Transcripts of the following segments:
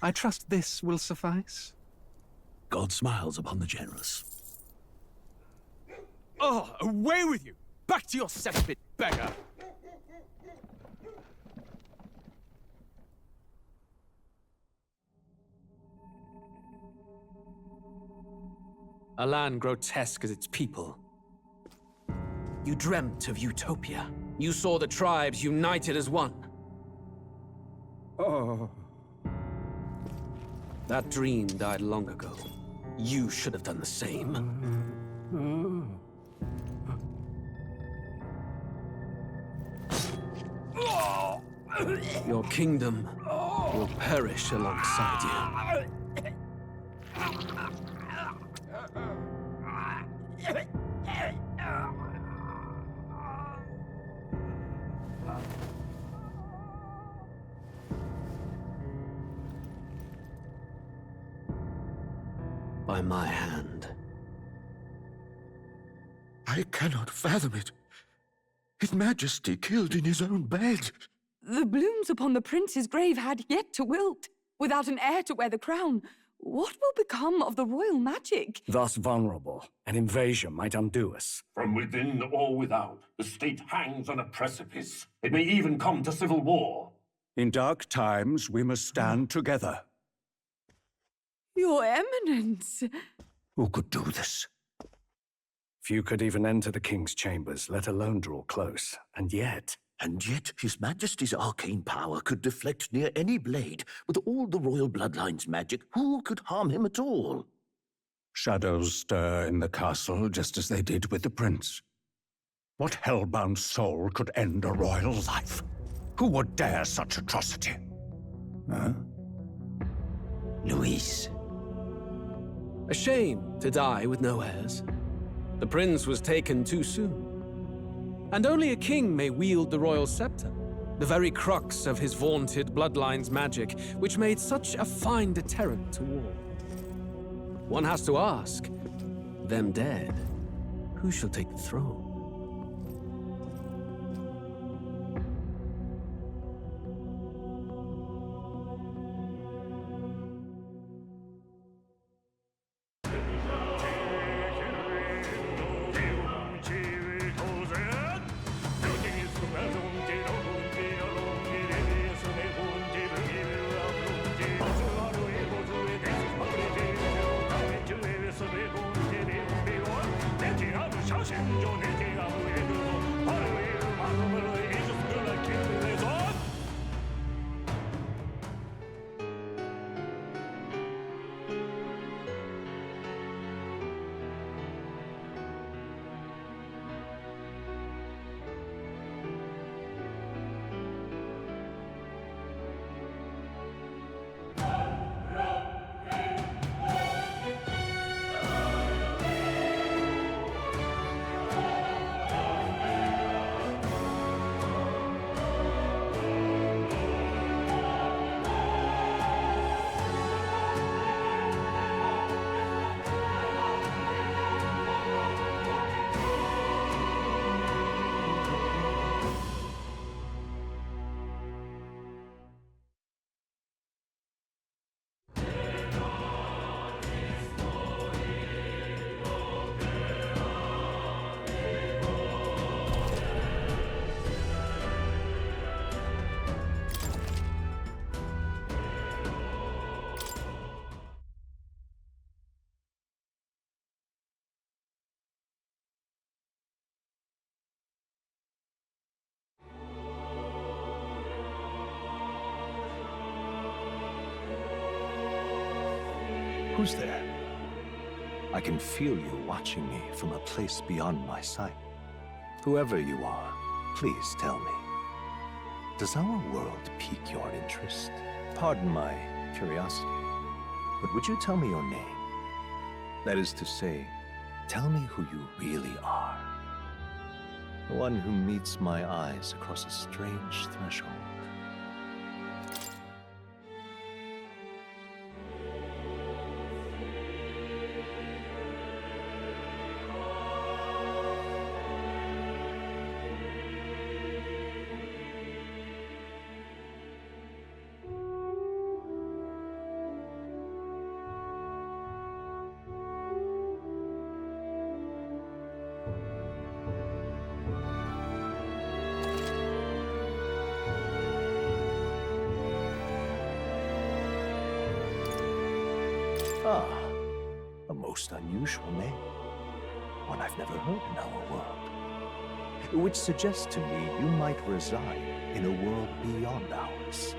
I trust this will suffice. God smiles upon the generous. Oh, away with you! Back to your cesspit, beggar! A land grotesque as its people. You dreamt of utopia. You saw the tribes united as one. Oh. That dream died long ago. You should have done the same. Your kingdom will perish alongside you. By my hand. I cannot fathom it. His Majesty killed in his own bed. The blooms upon the prince's grave had yet to wilt. Without an heir to wear the crown, what will become of the royal magic? Thus vulnerable, an invasion might undo us. From within or without, the state hangs on a precipice. It may even come to civil war. In dark times, we must stand together. Your Eminence! Who could do this? Few could even enter the king's chambers, let alone draw close. And yet His Majesty's arcane power could deflect near any blade. With all the royal bloodline's magic, who could harm him at all? shadows stir in the castle just as they did with the prince. What hellbound soul could end a royal life? Who would dare such atrocity? Huh? Luis. A shame to die with no heirs. The prince was taken too soon. And only a king may wield the royal scepter, the very crux of his vaunted bloodline's magic, which made such a fine deterrent to war. One has to ask, them dead, who shall take the throne? Who's there? I can feel you watching me from a place beyond my sight. Whoever you are, please tell me. Does our world pique your interest? Pardon my curiosity, but would you tell me your name? That is to say, tell me who you really are. The one who meets my eyes across a strange threshold. Ah, a most unusual name. One I've never heard in our world. Which suggests to me you might reside in a world beyond ours.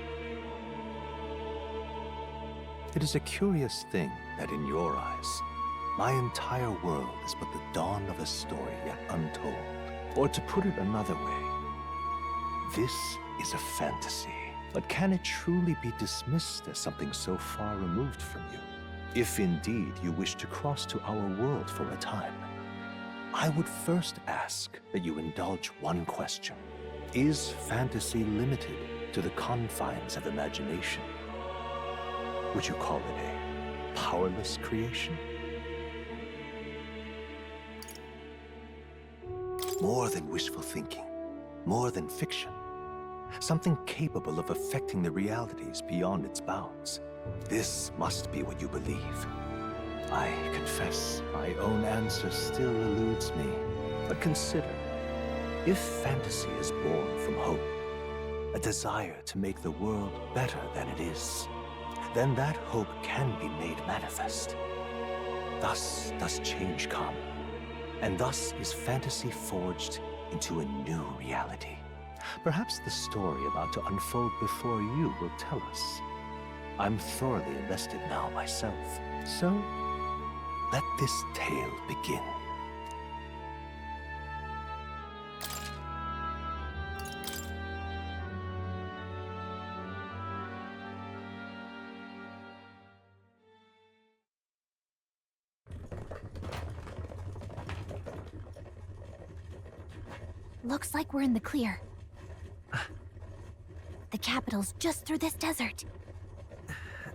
It is a curious thing that in your eyes, my entire world is but the dawn of a story yet untold. Or to put it another way, this is a fantasy. But can it truly be dismissed as something so far removed from you? If indeed you wish to cross to our world for a time, I would first ask that you indulge one question. Is fantasy limited to the confines of imagination? Would you call it a powerless creation? More than wishful thinking, more than fiction. Something capable of affecting the realities beyond its bounds. This must be what you believe. I confess, my own answer still eludes me. But consider, if fantasy is born from hope, a desire to make the world better than it is, then that hope can be made manifest. Thus does change come, and thus is fantasy forged into a new reality. Perhaps the story about to unfold before you will tell us. I'm thoroughly invested now myself, so let this tale begin. Looks like we're in the clear. The capital's just through this desert.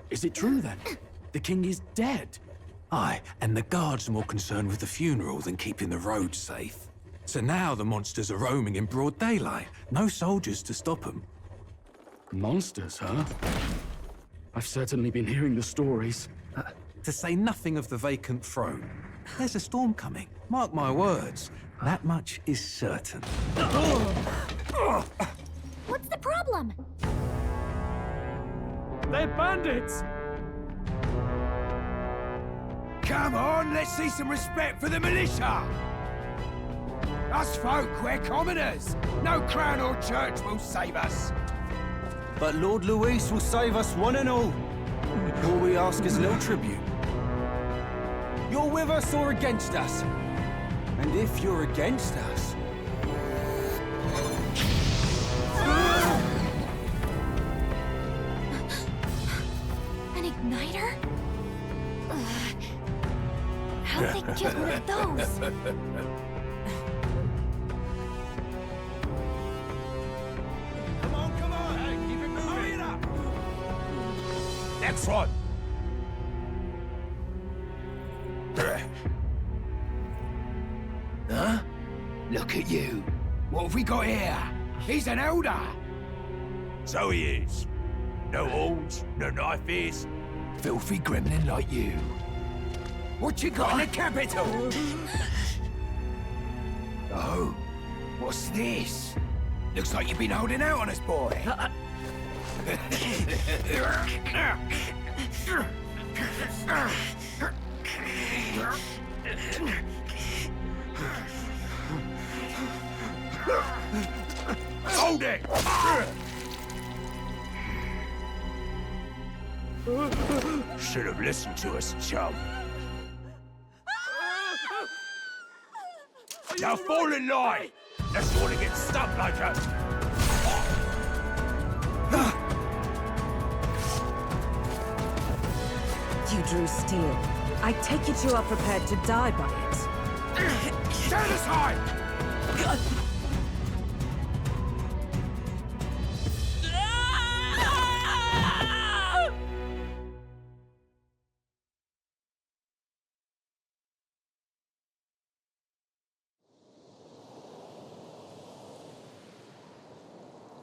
Is it true then? The king is dead? Aye, and the guards are more concerned with the funeral than keeping the roads safe. So now the monsters are roaming in broad daylight. No soldiers to stop them. Monsters, huh? I've certainly been hearing the stories. To say nothing of the vacant throne. There's a storm coming. Mark my words. That much is certain. What's the problem? They're bandits! Come on, let's see some respect for the militia! Us folk, we're commoners. No crown or church will save us. But Lord Luis will save us one and all. All we ask is a little tribute. You're with us or against us? And if you're against us... An igniter? How'd they get one of those? Come on, hey, keep it moving. Hurry it up. Next one. Huh? Look at you. What have we got here? He's an elder. So he is. No horns, no knife ears. Filthy gremlin like you. What you got in the capital? Oh, what's this? Looks like you've been holding out on us, boy. Hold it! Should have listened to us, chum. Now fall in line! Let's want to get stuck like us. You drew steel. I take it you are prepared to die by it. Stand aside!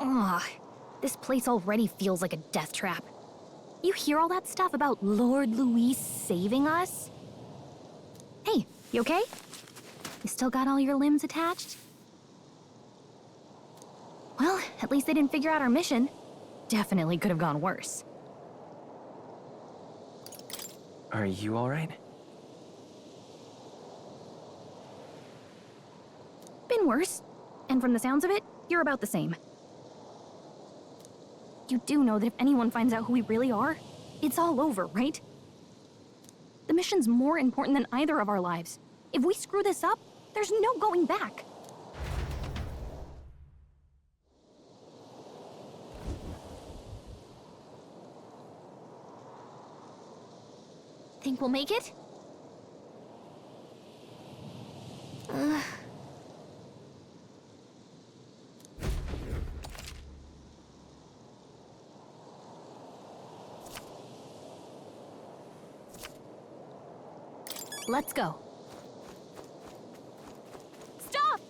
Ugh, this place already feels like a death trap. You hear all that stuff about Lord Luis saving us? Hey, you okay? You still got all your limbs attached? Well, at least they didn't figure out our mission. Definitely could have gone worse. Are you alright? Been worse. And from the sounds of it, you're about the same. You do know that if anyone finds out who we really are, it's all over, right? The mission's more important than either of our lives. If we screw this up, there's no going back. Think we'll make it? Let's go. Stop!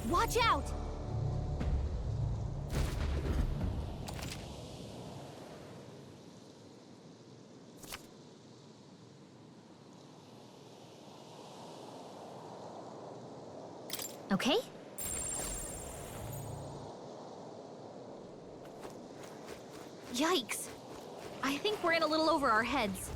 Watch out! Okay? Yikes. I think we're in a little over our heads.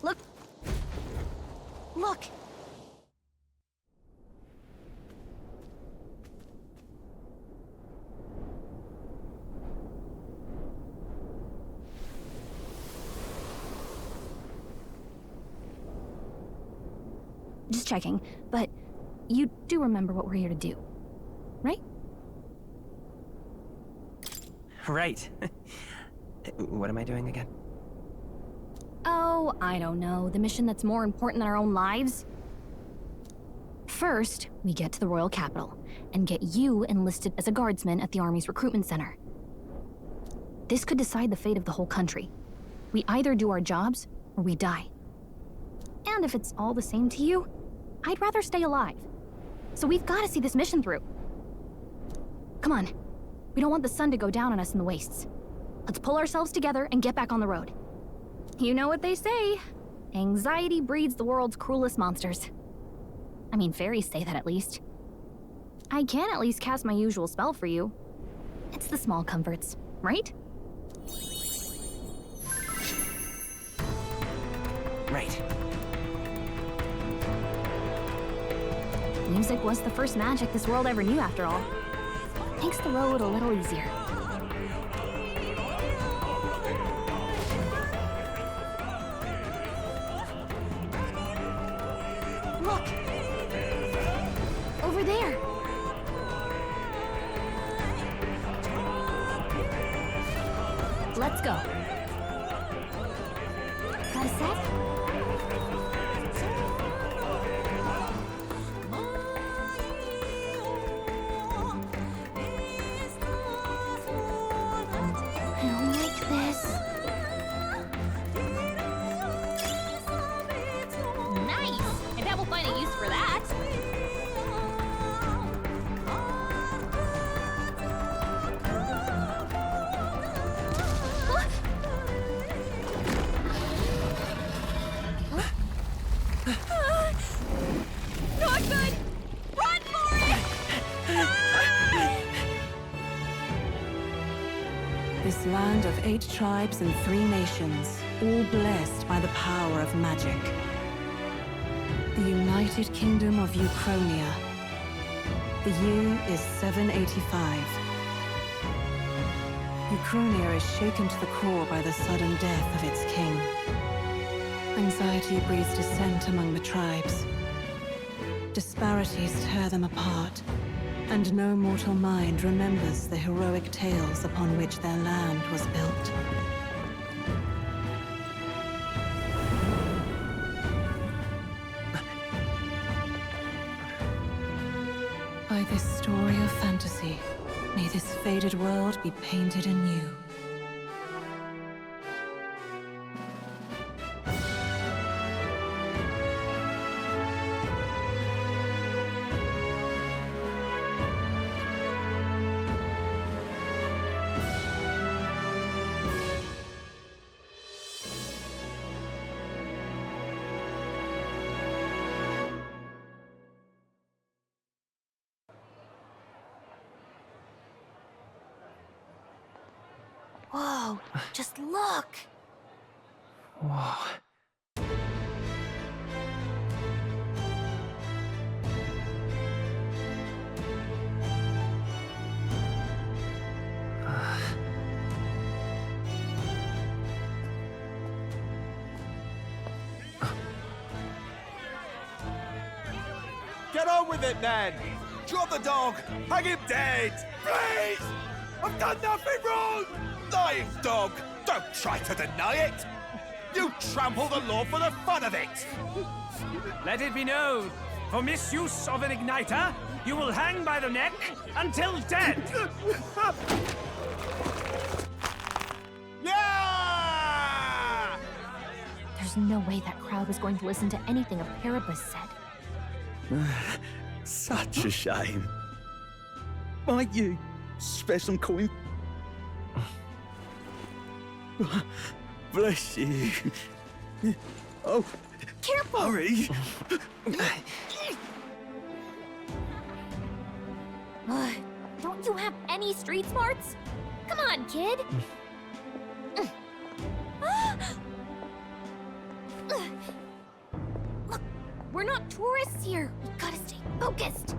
Look. Look. Just checking, but you do remember what we're here to do, right? Right. What am I doing again? Oh, I don't know. The mission that's more important than our own lives? First, we get to the royal capital and get you enlisted as a guardsman at the army's recruitment center. This could decide the fate of the whole country. We either do our jobs or we die. And if it's all the same to you, I'd rather stay alive. So we've got to see this mission through. Come on. We don't want the sun to go down on us in the wastes. Let's pull ourselves together and get back on the road. You know what they say. Anxiety breeds the world's cruelest monsters. I mean, fairies say that at least. I can at least cast my usual spell for you. It's the small comforts, right? Right. Music was the first magic this world ever knew, after all. Makes the road a little easier. Look! Over there! Let's go. Got a set? This land of 8 tribes and 3 nations, all blessed by the power of magic. The United Kingdom of Uchronia. The year is 785. Uchronia is shaken to the core by the sudden death of its king. Anxiety breeds dissent among the tribes. Disparities tear them apart, and no mortal mind remembers the heroic tales upon which their land was built. By this story of fantasy, may this faded world be painted anew. Whoa, just look! Whoa. Get on with it, then! Drop the dog! Hang him dead! Please! I've done nothing wrong! Lying dog! Don't try to deny it! You trample the law for the fun of it! Let it be known, for misuse of an igniter, you will hang by the neck until dead! Yeah! There's no way that crowd was going to listen to anything a Paribus said. Such a shame. Might you spare some coin? Bless you. Oh, careful! Hurry! Don't you have any street smarts? Come on, kid! Look, we're not tourists here. We gotta stay focused.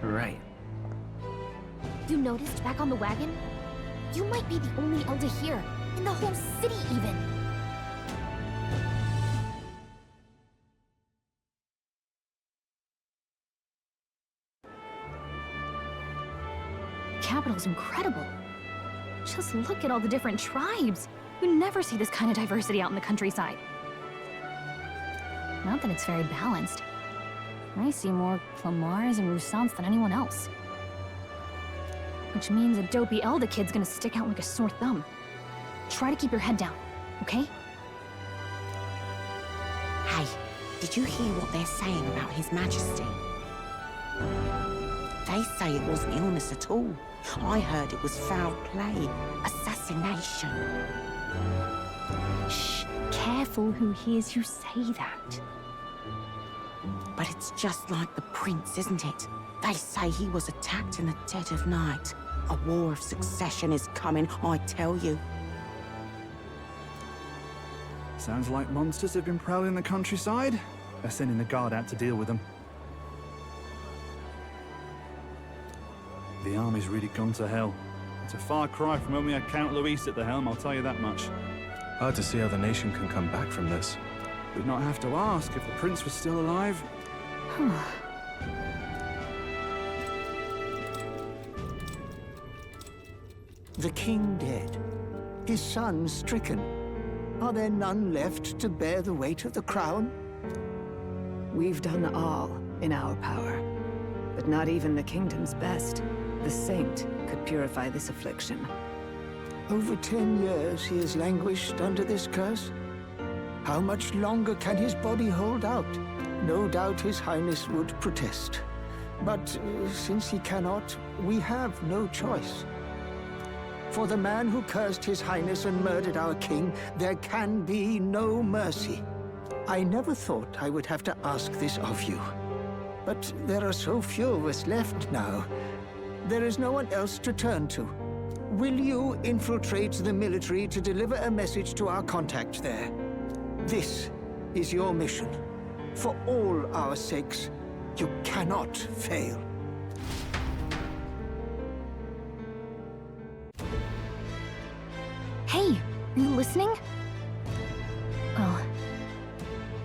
Right. You noticed back on the wagon? You might be the only elder here, in the whole city even. The capital's incredible. Just look at all the different tribes. You never see this kind of diversity out in the countryside. Not that it's very balanced. I see more Clamars and Roussants than anyone else. Which means a dopey Elder kid's gonna stick out like a sore thumb. Try to keep your head down, okay? Hey, did you hear what they're saying about His Majesty? They say it wasn't illness at all. I heard it was foul play, assassination. Shh, careful who hears you say that. But it's just like the prince, isn't it? They say he was attacked in the dead of night. A war of succession is coming, I tell you. Sounds like monsters have been prowling the countryside. They're sending the guard out to deal with them. The army's really gone to hell. It's a far cry from when we had Count Luis at the helm, I'll tell you that much. Hard to see how the nation can come back from this. We'd not have to ask if the prince was still alive. The king dead, his son stricken. Are there none left to bear the weight of the crown? We've done all in our power, but not even the kingdom's best, the saint, could purify this affliction. Over 10 years he has languished under this curse. How much longer can his body hold out? No doubt His Highness would protest. But since he cannot, we have no choice. For the man who cursed His Highness and murdered our king, there can be no mercy. I never thought I would have to ask this of you. But there are so few of us left now. There is no one else to turn to. Will you infiltrate the military to deliver a message to our contact there? This is your mission. For all our sakes, you cannot fail. Hey, are you listening? Oh,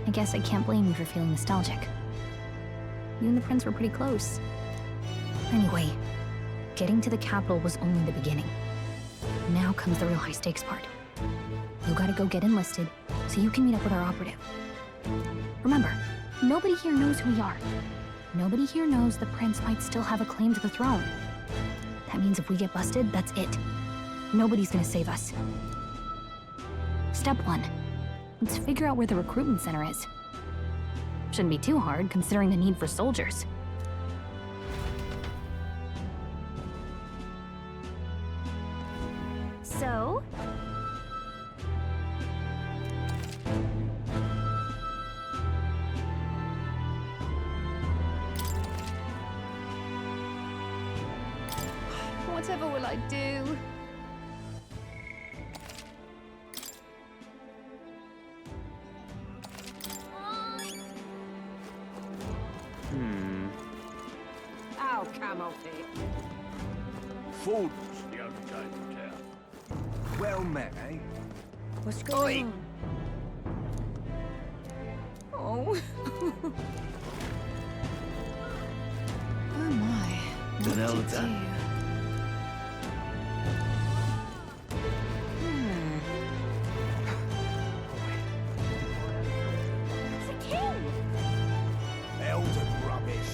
I guess I can't blame you for feeling nostalgic. You and the prince were pretty close. Anyway, getting to the capital was only the beginning. Now comes the real high-stakes part. You gotta go get enlisted, so you can meet up with our operative. Remember, nobody here knows who we are. Nobody here knows the prince might still have a claim to the throne. That means if we get busted, that's it. Nobody's gonna save us. Step 1. Let's figure out where the recruitment center is. Shouldn't be too hard, considering the need for soldiers. So? Whatever will I do? camel pig. Ford's the only game in town. Well met, eh? What's going on? Oh. Oh my. What An to elder. do? It's a king! Elder rubbish.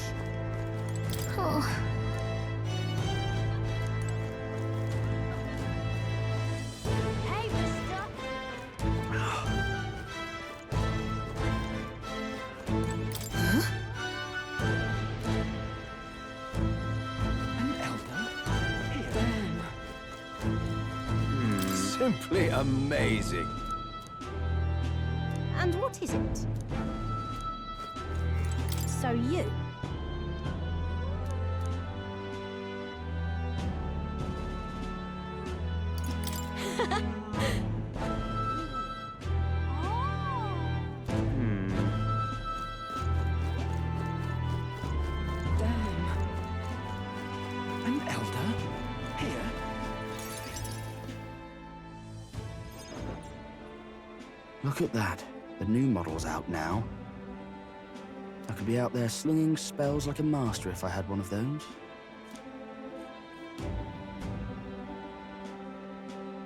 Oh. Hey, mister! An elder? Simply amazing. And what is it? So you? An elder? Here? Look at that. The new model's out now. I could be out there slinging spells like a master if I had one of those.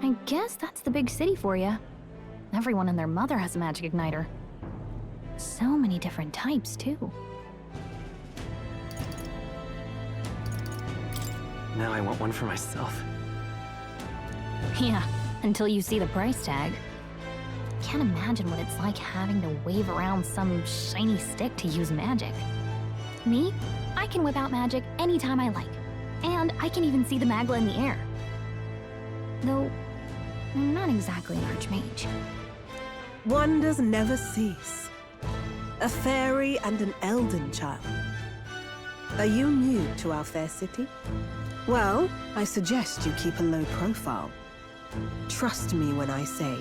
I guess that's the big city for you. Everyone and their mother has a magic igniter. So many different types, too. Now I want one for myself. Yeah, until you see the price tag. Can't imagine what it's like having to wave around some shiny stick to use magic. Me? I can whip out magic anytime I like. And I can even see the magla in the air. Though, I'm not exactly an archmage. Wonders never cease. A fairy and an elden child. Are you new to our fair city? Well, I suggest you keep a low profile. Trust me when I say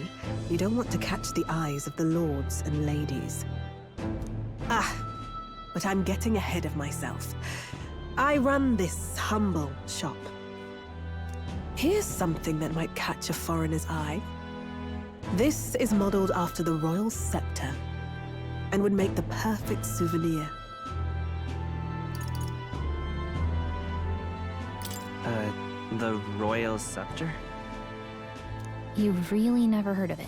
you don't want to catch the eyes of the lords and ladies. But I'm getting ahead of myself. I run this humble shop. Here's something that might catch a foreigner's eye. This is modeled after the royal scepter and would make the perfect souvenir. The royal scepter? You've really never heard of it.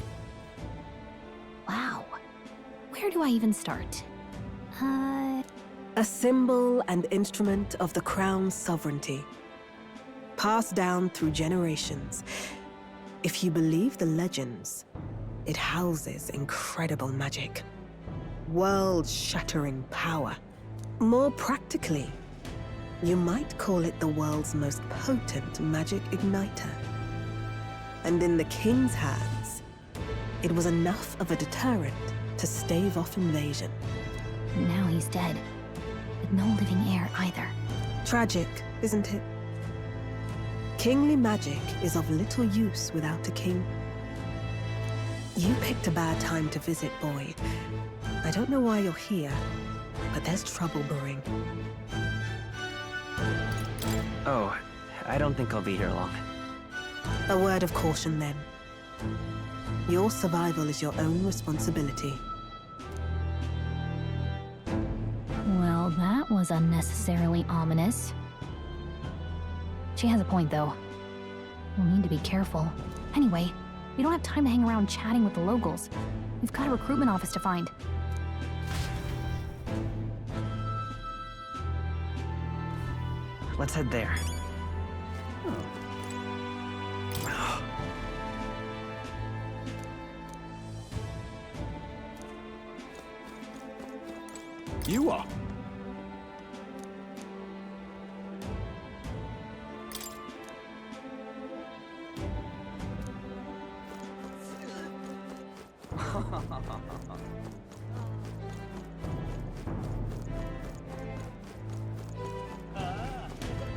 Wow. Where do I even start? A symbol and instrument of the crown's sovereignty. Passed down through generations. If you believe the legends, it houses incredible magic. World-shattering power. More practically, you might call it the world's most potent magic igniter. And in the king's hands, it was enough of a deterrent to stave off invasion. Now he's dead. With no living heir either. Tragic, isn't it? Kingly magic is of little use without a king. You picked a bad time to visit, boy. I don't know why you're here, but there's trouble brewing. Oh, I don't think I'll be here long. A word of caution, then. Your survival is your own responsibility. Well, that was unnecessarily ominous. She has a point, though. We'll need to be careful. Anyway, we don't have time to hang around chatting with the locals. We've got a recruitment office to find. Let's head there. You are.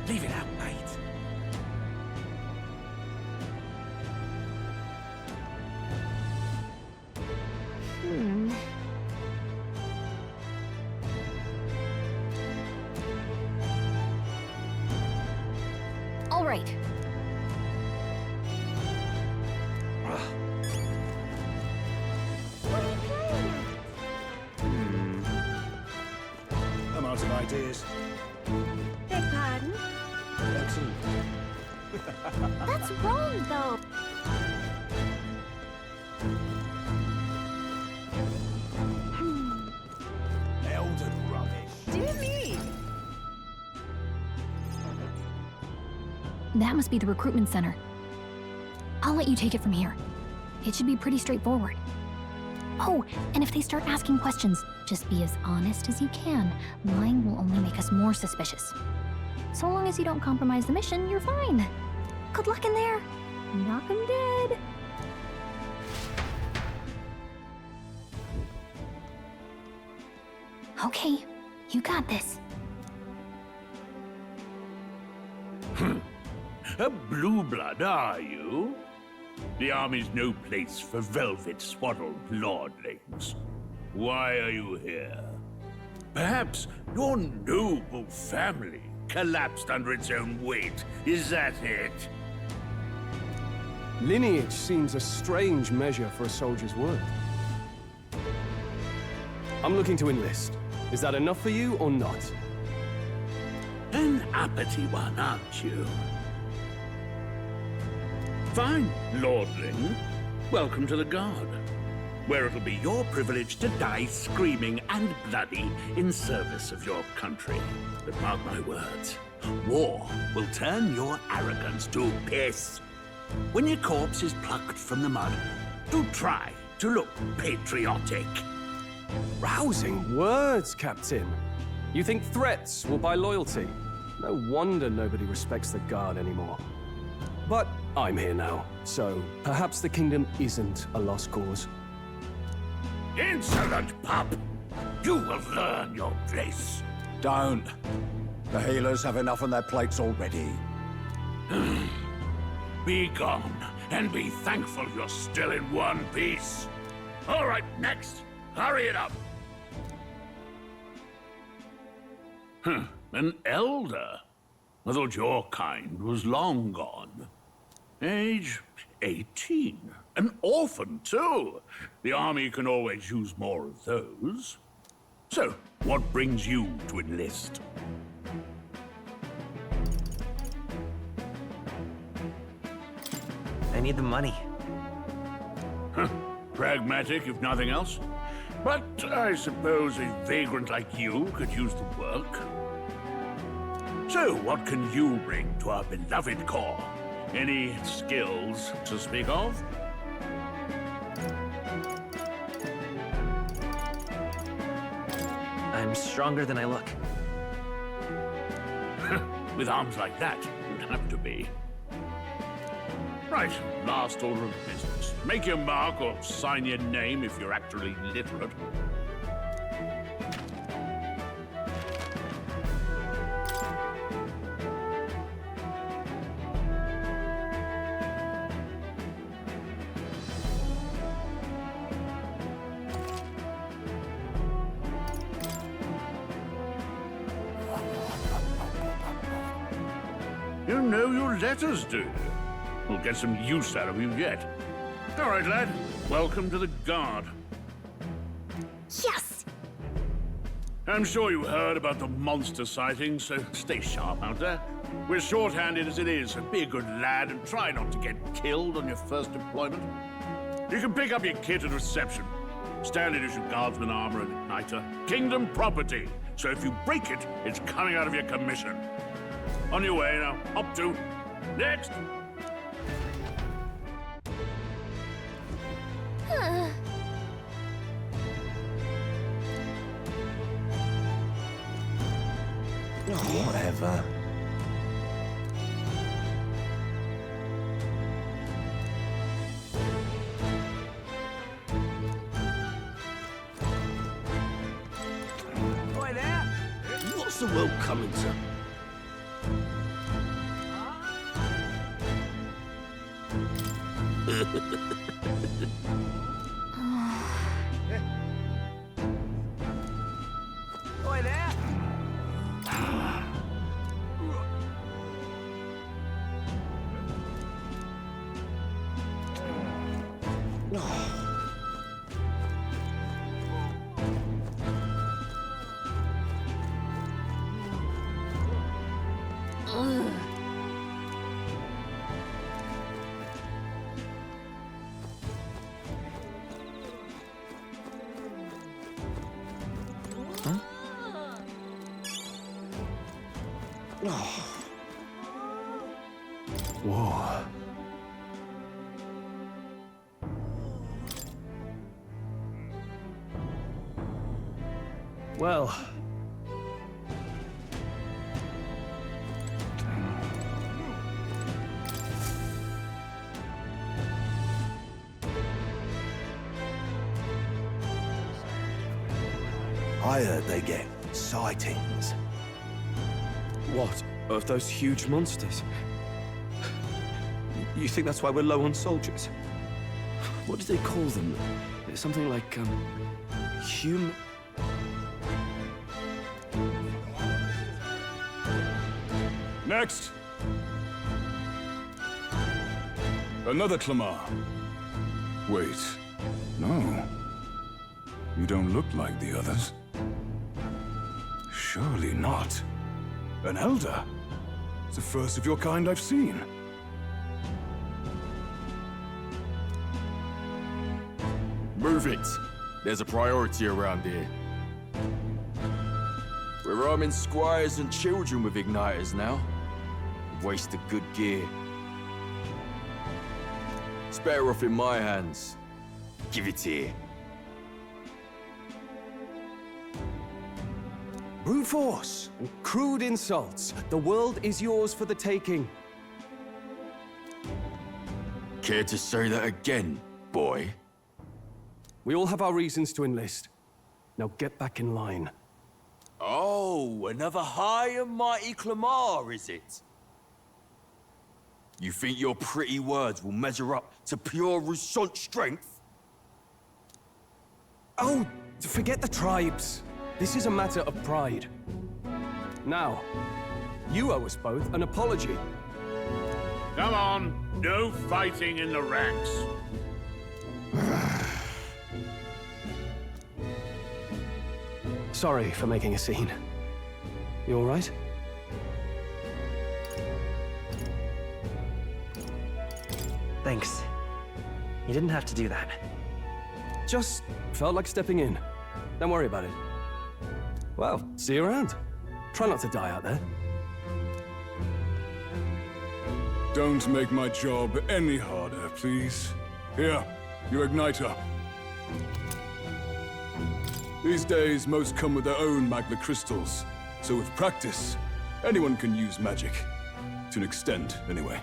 Leave it out, mate. All right. I'm out of ideas. Beg pardon? Excellent. That's wrong, though. Elder rubbish. Dear me! That must be the recruitment center. I'll let you take it from here. It should be pretty straightforward. Oh, and if they start asking questions, just be as honest as you can. Lying will only make us more suspicious. So long as you don't compromise the mission, you're fine. Good luck in there. Knock 'em dead. Okay, you got this. A blue blood, are you? The army's no place for velvet-swaddled lordlings. Why are you here? Perhaps your noble family collapsed under its own weight. Is that it? Lineage seems a strange measure for a soldier's worth. I'm looking to enlist. Is that enough for you or not? An uppity one, aren't you? Fine, lordling. Welcome to the Guard, where it'll be your privilege to die screaming and bloody in service of your country. But mark my words, war will turn your arrogance to piss. When your corpse is plucked from the mud, do try to look patriotic. Rousing words, Captain. You think threats will buy loyalty? No wonder nobody respects the Guard anymore. But I'm here now, so perhaps the kingdom isn't a lost cause. Insolent pup! You will learn your place. Don't. The healers have enough on their plates already. Be gone, and be thankful you're still in one piece. All right, next. Hurry it up. An elder? I thought your kind was long gone. Age 18. An orphan, too. The army can always use more of those. So, what brings you to enlist? I need the money. Pragmatic, if nothing else. But I suppose a vagrant like you could use the work. So, what can you bring to our beloved corps? Any skills to speak of? I'm stronger than I look. With arms like that, you'd have to be. Right, last order of business. Make your mark or sign your name if you're actually literate. You know your letters, do you? We'll get some use out of you yet. All right, lad. Welcome to the Guard. Yes! I'm sure you heard about the monster sightings, so stay sharp out there. We're short-handed as it is, so be a good lad and try not to get killed on your first deployment. You can pick up your kit at reception. Standard issue guardsman armor and igniter. Kingdom property, so if you break it, it's coming out of your commission. On your way now. Up to. Next! Whatever. Boy there! What's the world coming to? Boy there! Whoa. Well. I heard they get sightings. What? Of those huge monsters? You think that's why we're low on soldiers? What do they call them? Something like, human... Next! Another Clamar. Wait, no. You don't look like the others. Surely not. An elder? It's the first of your kind I've seen. Move it! There's a priority around here. We're arming squires and children with igniters now. Waste of good gear. It's better off in my hands. Give it here. Brute force and crude insults. The world is yours for the taking. Care to say that again, boy? We all have our reasons to enlist. Now get back in line. Oh, another high and mighty Clamar, is it? You think your pretty words will measure up to pure Rousseau strength? Oh, forget the tribes. This is a matter of pride. Now, you owe us both an apology. Come on, no fighting in the ranks. Sorry for making a scene. You all right? Thanks. You didn't have to do that. Just felt like stepping in. Don't worry about it. Well, see you around. Try not to die out there. Don't make my job any harder, please. Here, your igniter. These days, most come with their own magna crystals. So with practice, anyone can use magic. To an extent, anyway.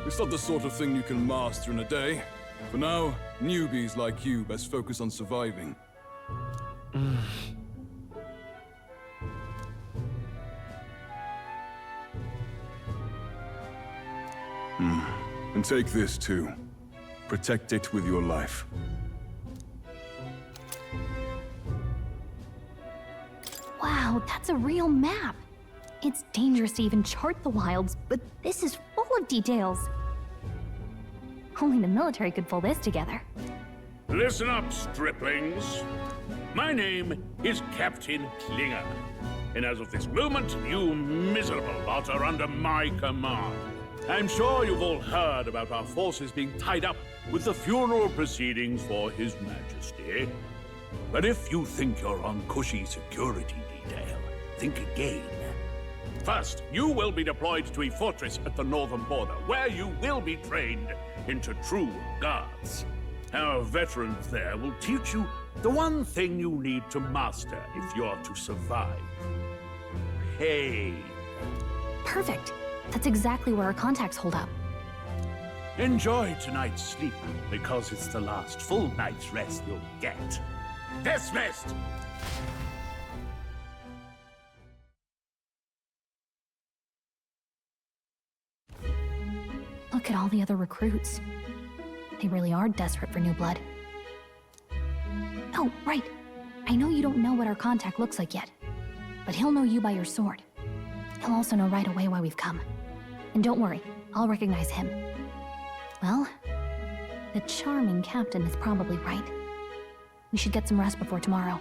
It's not the sort of thing you can master in a day. For now, newbies like you best focus on surviving. And take this too. Protect it with your life. Wow, that's a real map. It's dangerous to even chart the wilds, but this is full of details. Only the military could pull this together. Listen up, striplings. My name is Captain Klinger. And as of this moment, you miserable lot are under my command. I'm sure you've all heard about our forces being tied up with the funeral proceedings for His Majesty. But if you think you're on cushy security detail, think again. First, you will be deployed to a fortress at the northern border, where you will be trained into true guards. Our veterans there will teach you the one thing you need to master if you're to survive. Pain. Perfect. That's exactly where our contacts hold up. Enjoy tonight's sleep, because it's the last full night's rest you'll get. Dismissed! Look at all the other recruits. They really are desperate for new blood. Oh, right. I know you don't know what our contact looks like yet, but he'll know you by your sword. He'll also know right away why we've come. And don't worry, I'll recognize him. Well, The charming captain is probably right. We should get some rest before tomorrow.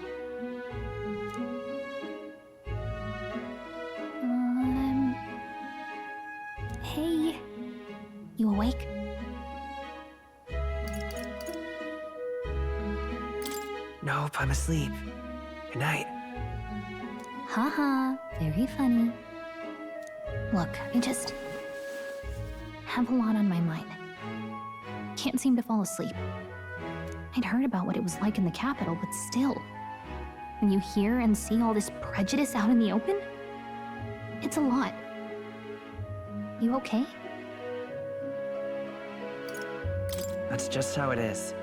Hey. You awake? Nope, I'm asleep. Good night. Haha, very funny. Look, I just have a lot on my mind. Can't seem to fall asleep. I'd heard about what it was like in the capital, but still. When you hear and see all this prejudice out in the open, it's a lot. You okay? That's just how it is.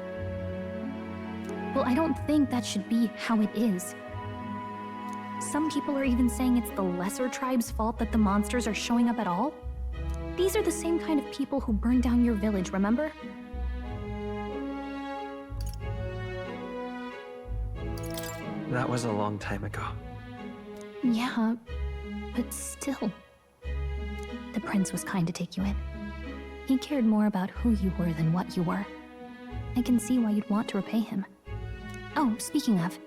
Well, I don't think that should be how it is. Some people are even saying it's the lesser tribe's fault that the monsters are showing up at all. These are the same kind of people who burned down your village, remember? That was a long time ago. Yeah, but still. The prince was kind to take you in. He cared more about who you were than what you were. I can see why you'd want to repay him. Oh, speaking of,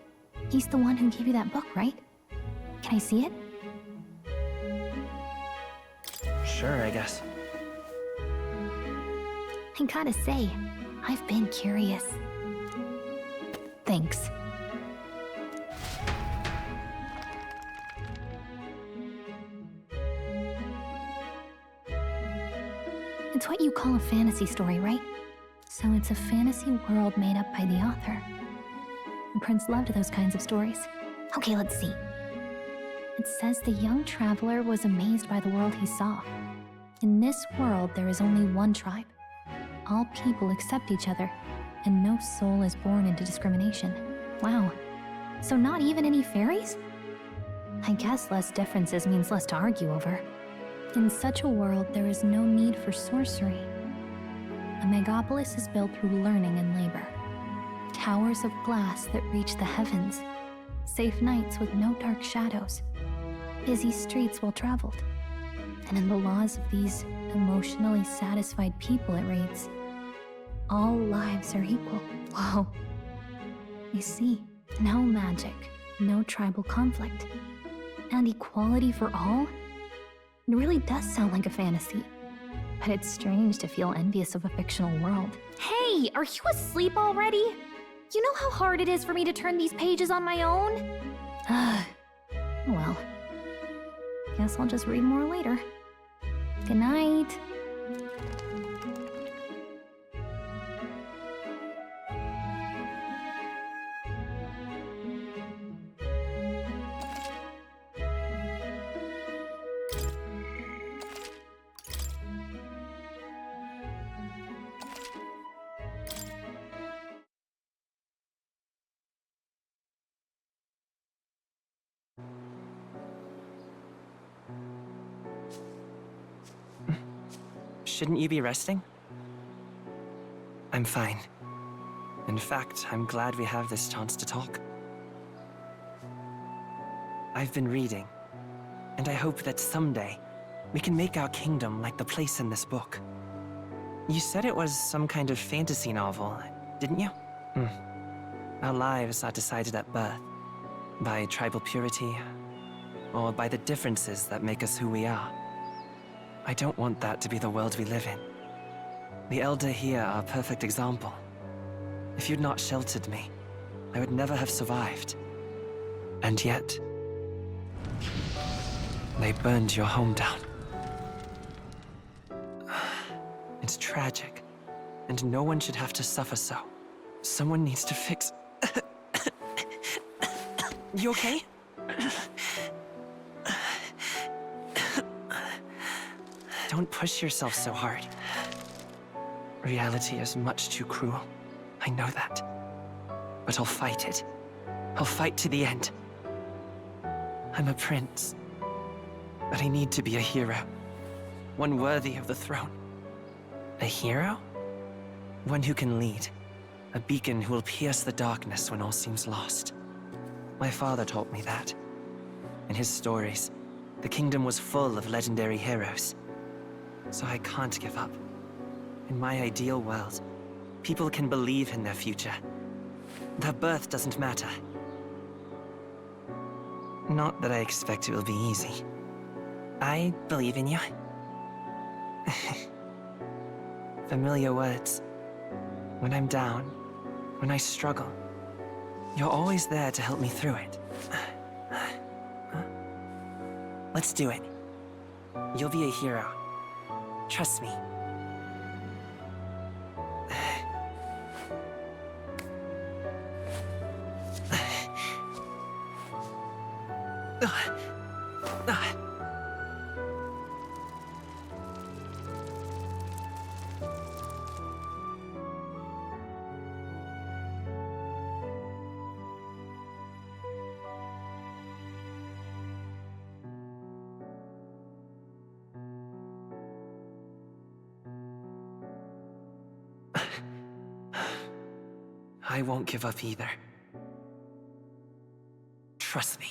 he's the one who gave you that book, right? Can I see it? Sure, I guess. I gotta say, I've been curious. Thanks. It's what you call a fantasy story, right? So it's a fantasy world made up by the author. The prince loved those kinds of stories. Okay, let's see. It says the young traveler was amazed by the world he saw. In this world, there is only one tribe. All people accept each other, and no soul is born into discrimination. Wow. So not even any fairies? I guess less differences means less to argue over. In such a world, there is no need for sorcery. A megapolis is built through learning and labor. Towers of glass that reach the heavens. Safe nights with no dark shadows. Busy streets well traveled. And in the laws of these emotionally satisfied people, it reads, all lives are equal. Whoa. You see, no magic, no tribal conflict, and equality for all? It really does sound like a fantasy. But it's strange to feel envious of a fictional world. Hey, are you asleep already? You know how hard it is for me to turn these pages on my own? Well, guess I'll just read more later. Good night. Shouldn't you be resting? I'm fine. In fact, I'm glad we have this chance to talk. I've been reading, and I hope that someday we can make our kingdom like the place in this book. You said it was some kind of fantasy novel, didn't you? Our lives are decided at birth, by tribal purity, or by the differences that make us who we are. I don't want that to be the world we live in. The Elder here are a perfect example. If you'd not sheltered me, I would never have survived. And yet, they burned your home down. It's tragic, and no one should have to suffer so. Someone needs to fix... You okay? Don't push yourself so hard. Reality is much too cruel. I know that. But I'll fight it. I'll fight to the end. I'm a prince. But I need to be a hero. One worthy of the throne. A hero? One who can lead. A beacon who will pierce the darkness when all seems lost. My father taught me that. In his stories, the kingdom was full of legendary heroes. So I can't give up. In my ideal world, people can believe in their future. Their birth doesn't matter. Not that I expect it will be easy. I believe in you. Familiar words. When I'm down, when I struggle, you're always there to help me through it. Let's do it. You'll be a hero. Trust me. I won't give up either. Trust me.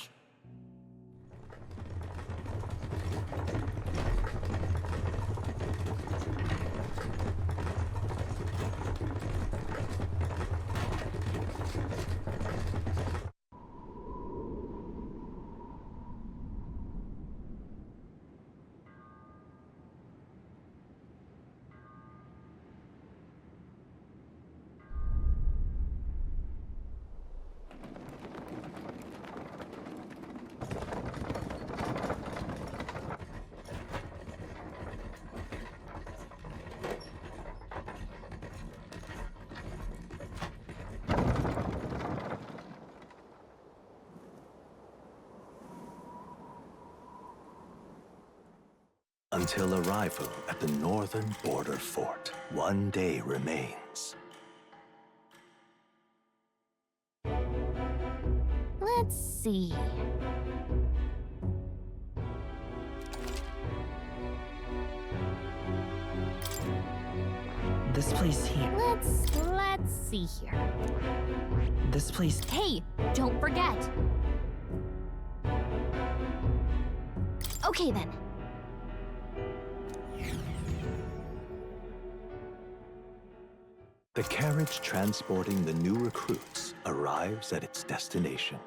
Until arrival at the northern border fort, one day remains. Let's see. This place here. Let's see here. This place. Hey, don't forget. Okay then. The carriage transporting the new recruits arrives at its destination.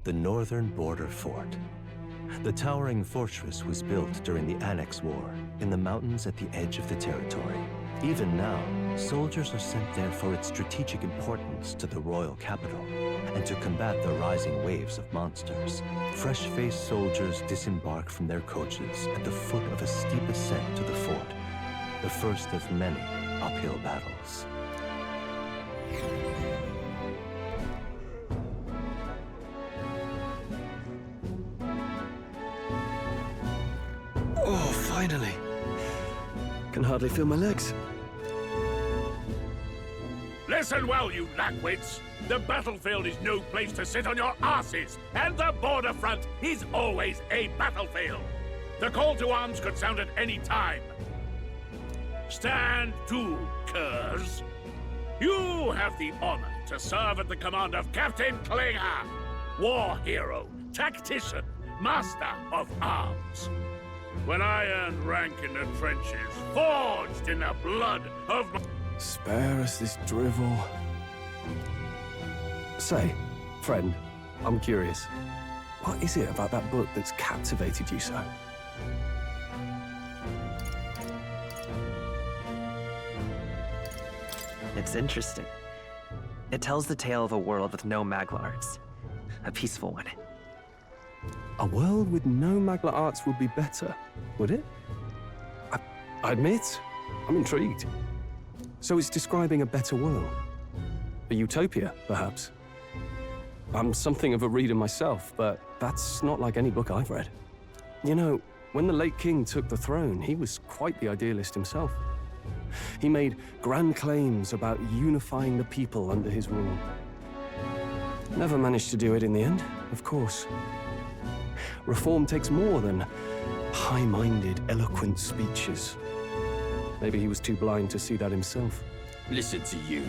The northern border fort. The towering fortress was built during the Annex War in the mountains at the edge of the territory. Even now, soldiers are sent there for its strategic importance to the royal capital and to combat the rising waves of monsters. Fresh-faced soldiers disembark from their coaches at the foot of a steep ascent to the fort, the first of many uphill battles. Oh, finally. Can hardly feel my legs. Listen well, you lackwits. The battlefield is no place to sit on your asses, and the border front is always a battlefield. The call to arms could sound at any time. Stand to, curs. You have the honor to serve at the command of Captain Klinger, war hero, tactician, master of arms. When I earned rank in the trenches, forged in the blood of... Spare us this drivel. Say, friend, I'm curious. What is it about that book that's captivated you so? It's interesting. It tells the tale of a world with no Magla arts. A peaceful one. A world with no Magla arts would be better, would it? I admit, I'm intrigued. So it's describing a better world. A utopia, perhaps. I'm something of a reader myself, but that's not like any book I've read. You know, when the late king took the throne, he was quite the idealist himself. He made grand claims about unifying the people under his rule. Never managed to do it in the end, of course. Reform takes more than high-minded, eloquent speeches. Maybe he was too blind to see that himself. Listen to you.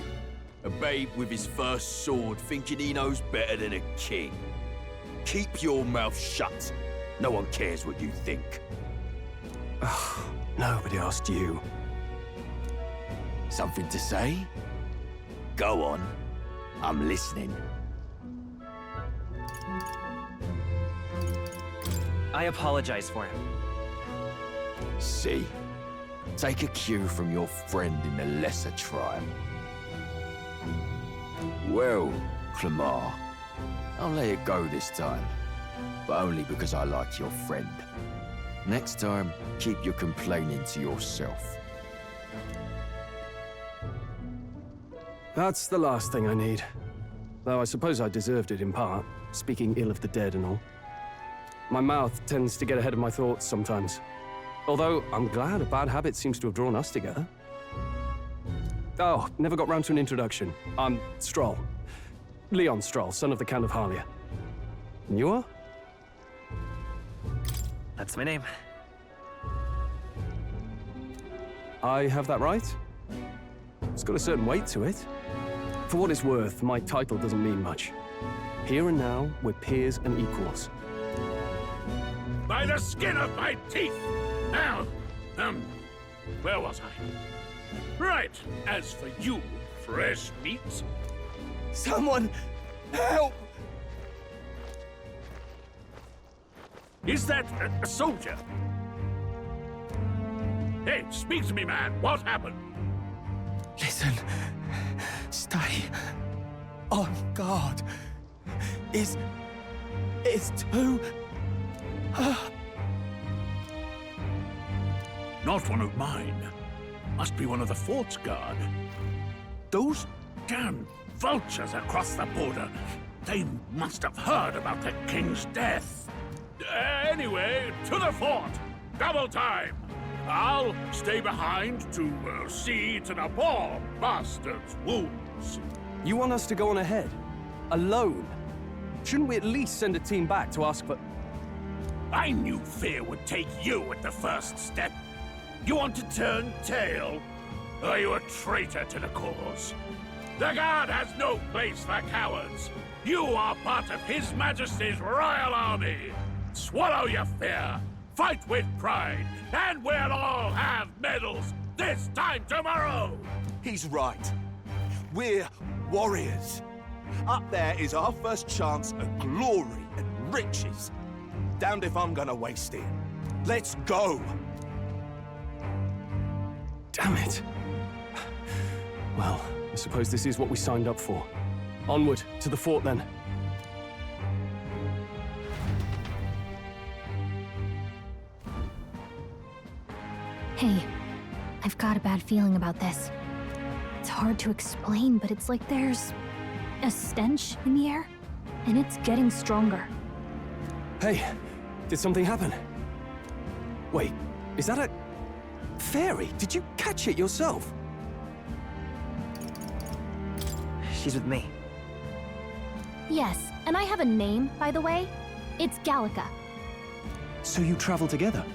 A babe with his first sword thinking he knows better than a king. Keep your mouth shut. No one cares what you think. Nobody asked you. Something to say? Go on. I'm listening. I apologize for him. See? Take a cue from your friend in the lesser tribe. Well, Clemar, I'll let it go this time. But only because I like your friend. Next time, keep your complaining to yourself. That's the last thing I need. Though I suppose I deserved it in part, speaking ill of the dead and all. My mouth tends to get ahead of my thoughts sometimes. Although, I'm glad a bad habit seems to have drawn us together. Oh, never got round to an introduction. I'm Stroll. Leon Stroll, son of the Count of Harlia. And you are? That's my name. I have that right? It's got a certain weight to it. For what it's worth, my title doesn't mean much. Here and now, we're peers and equals. By the skin of my teeth! Now, where was I? Right, as for you, fresh meat. Someone help! Is that a soldier? Hey, speak to me, man. What happened? Listen. Stay on guard. It's too... Not one of mine. Must be one of the fort's guard. Those damn vultures across the border. They must have heard about the king's death. Anyway, to the fort. Double time. I'll stay behind to see to the poor bastard's wounds. You want us to go on ahead? Alone? Shouldn't we at least send a team back to ask for... I knew fear would take you at the first step. You want to turn tail? Are you a traitor to the cause? The guard has no place for cowards. You are part of His Majesty's Royal Army. Swallow your fear. Fight with pride. And we'll all have medals this time tomorrow. He's right. We're warriors. Up there is our first chance at glory and riches. Damned if I'm gonna waste it. Let's go! Damn it. Well, I suppose this is what we signed up for. Onward, to the fort then. Hey, I've got a bad feeling about this. It's hard to explain, but it's like there's a stench in the air, and it's getting stronger. Hey, did something happen? Wait, is that a... fairy? Did you catch it yourself? She's with me. Yes, and I have a name, by the way. It's Gallica. So you travel together?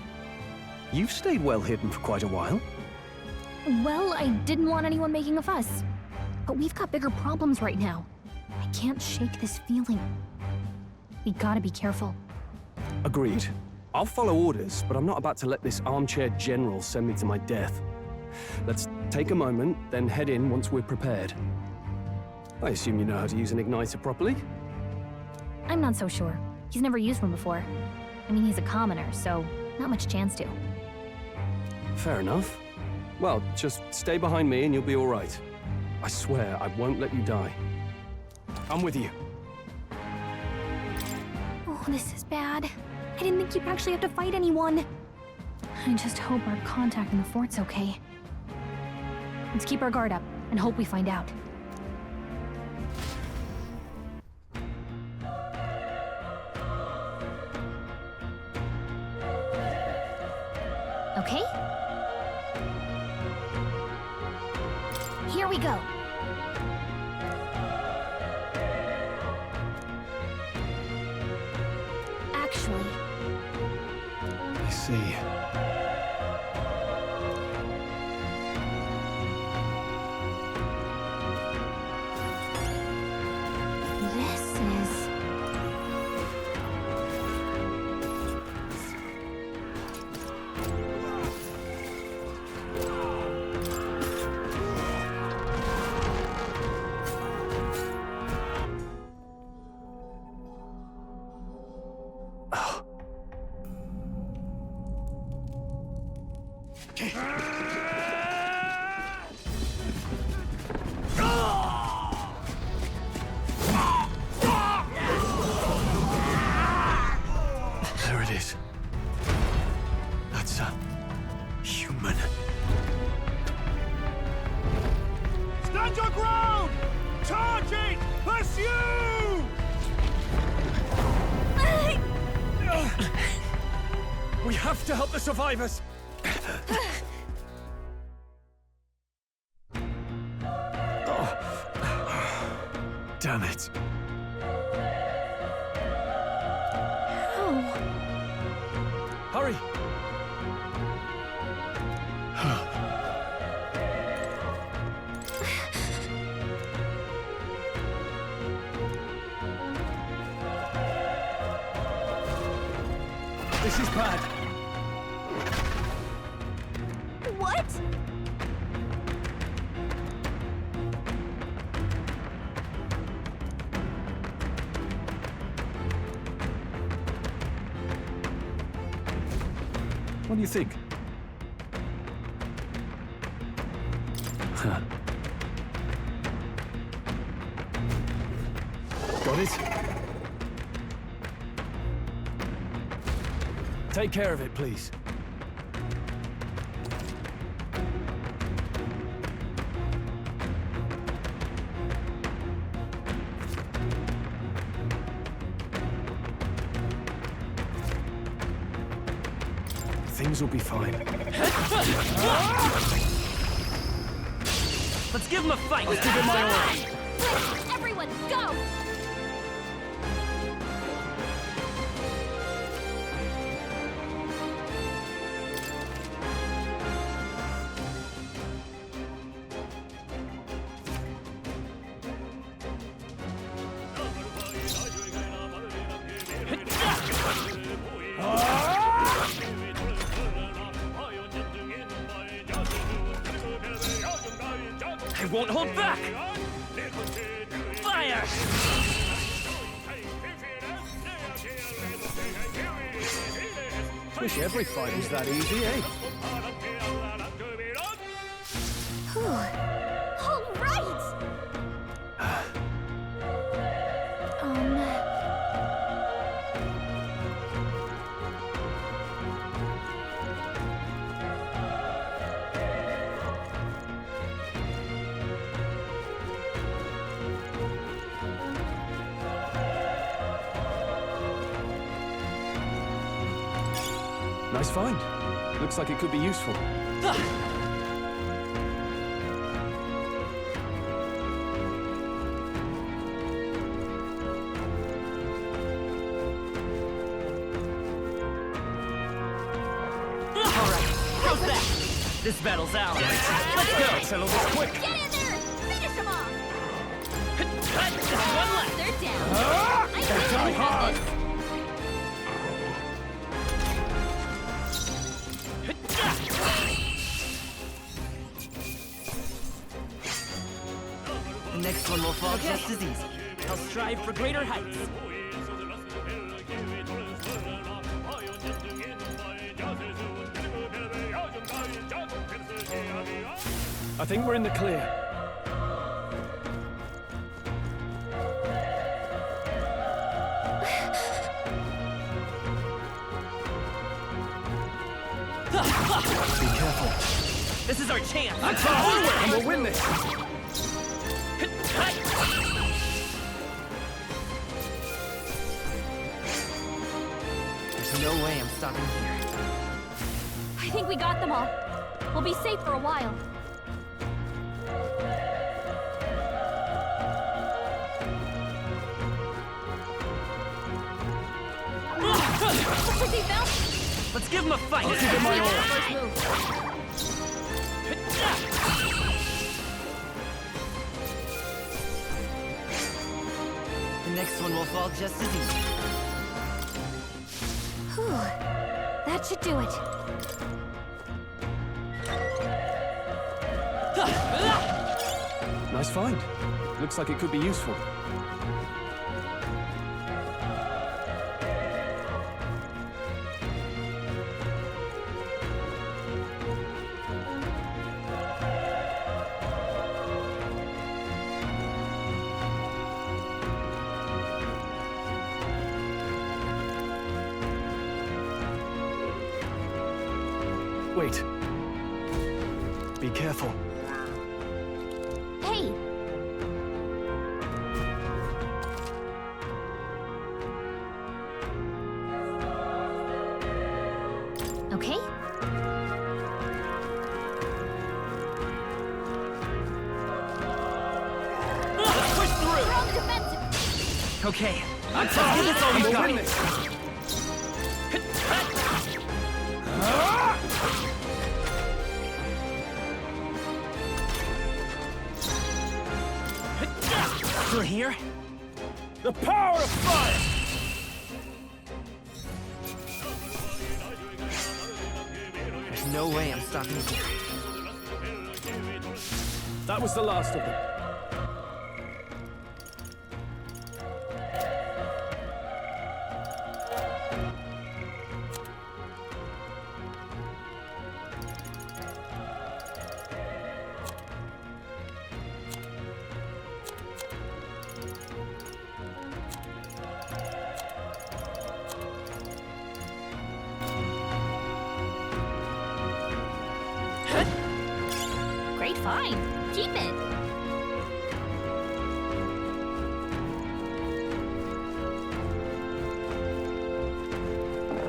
You've stayed well hidden for quite a while. Well, I didn't want anyone making a fuss. But we've got bigger problems right now. I can't shake this feeling. We gotta be careful. Agreed. I'll follow orders, but I'm not about to let this armchair general send me to my death. Let's take a moment, then head in once we're prepared. I assume you know how to use an igniter properly? I'm not so sure. He's never used one before. I mean, he's a commoner, so not much chance to. Fair enough. Well, just stay behind me and you'll be all right. I swear I won't let you die. I'm with you. Oh, this is bad. I didn't think you'd actually have to fight anyone. I just hope our contact in the fort's okay. Let's keep our guard up and hope we find out. Okay? Here we go. Actually... I see. This is... have to help the survivors! Damn it. Hurry! This is bad. What? What do you think? Huh. Got it? Take care of it, please. Things will be fine. Let's give him a fight! Let's give him my all! Everyone, go! I won't hold back! Fire! Wish every fight was that easy, eh? All right! Nice find. Looks like it could be useful. How's that? This battle's out. Let's go! Settle this quick! Get in there! Finish them off! Just one left! They're down! I Die think we hard. have this! The next one will fall just as easy. I'll strive for greater heights. I think we're in the clear. Be careful. This is our chance! Onward, and we'll win this! There's no way I'm stopping here. I think we got them all. We'll be safe for a while. Looks like they found me. Let's give him a fight! Let's give him my all! First move. The next one will fall just as easy. Whew. That should do it. Nice find. Looks like it could be useful. Wait. Be careful. Hey! Okay, That's let's give this all we got. win this. Through here? The power of fire! There's no way I'm stopping here. That was the last of them. Great find. Keep it.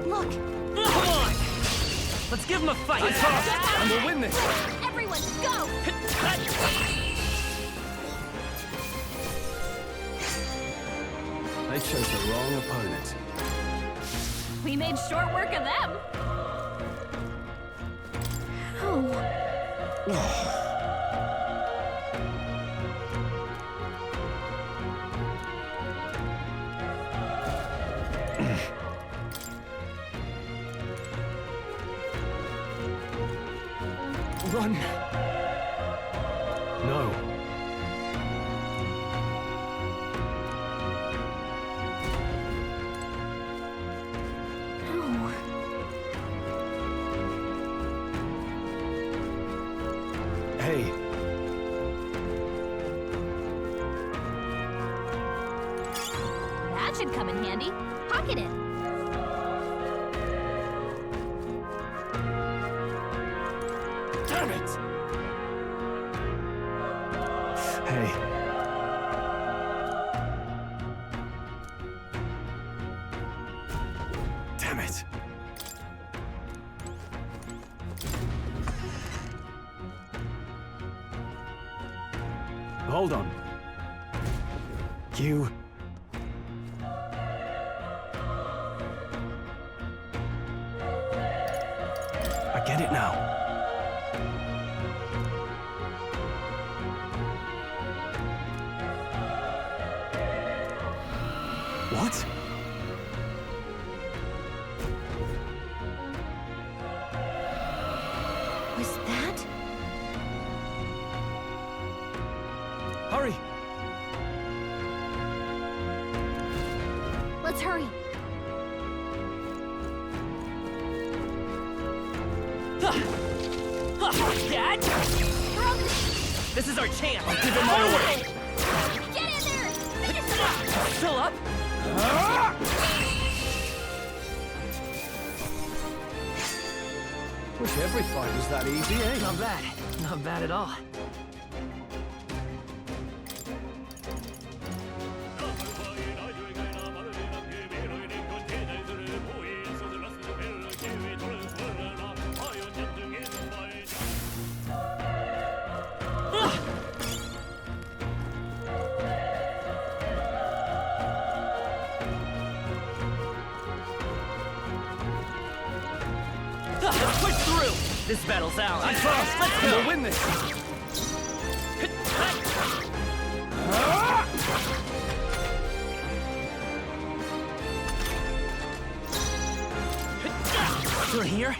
Look. Come on! Let's give him a fight! And we'll win this! Everyone, go! They chose the wrong opponent. We made short work of them. Oh. Run! No. Hey. That should come in handy. Pocket it. Damn it! Hey. Damn it. Hold on. You... I get it now. What? Was that? Hurry! Let's hurry. Dad? This is our chance! I'll give him my order! Get in there! Finish him! Still up? Wish every fight was that easy, eh? Not bad. Not bad at all. Let's push through! This battle's ours. I'm fast! Let's And go! we'll win this! Through here?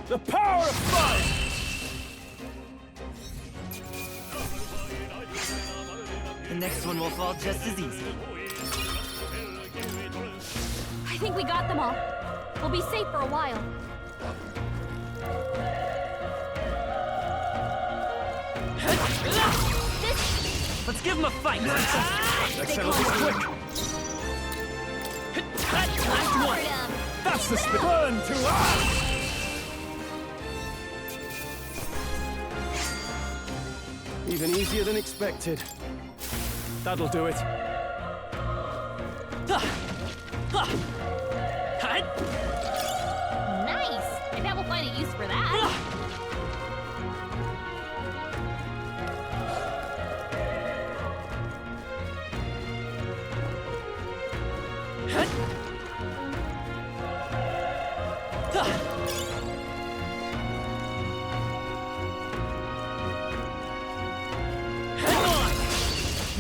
The power of fire! The next one will fall just as easy. I think we got them all. We'll be safe for a while. Let's give him a fight! Let's settle this quick! Last one! That's the spirit! Burn to us! Even easier than expected. That'll do it. Nice! I bet we'll find a use for that.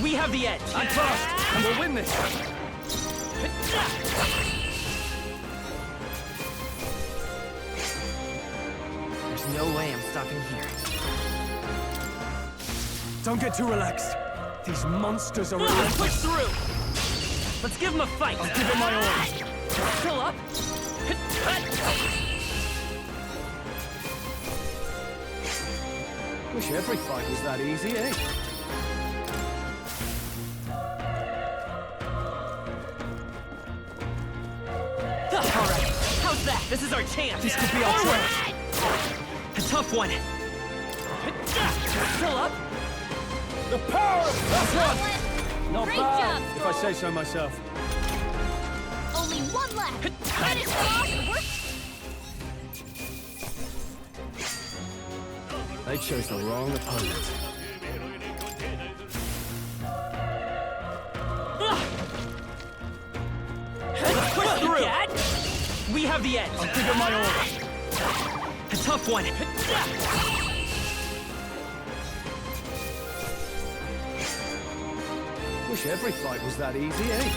We have the edge. I'm fast, and we'll win this. There's no way I'm stopping here. Don't get too relaxed. These monsters are... Push through! Let's give him a fight! I'll give him my all. Still up? Wish every fight was that easy, eh? Alright, how's that? This is our chance! This could be our chance! A tough one! Still up? The power of that's one! Not Great bad, job, if I say so myself. Only one left. Finish them off. They chose the wrong opponent. Push through! We have the edge! I'll give it my all. A tough one! Wish every fight was that easy, eh?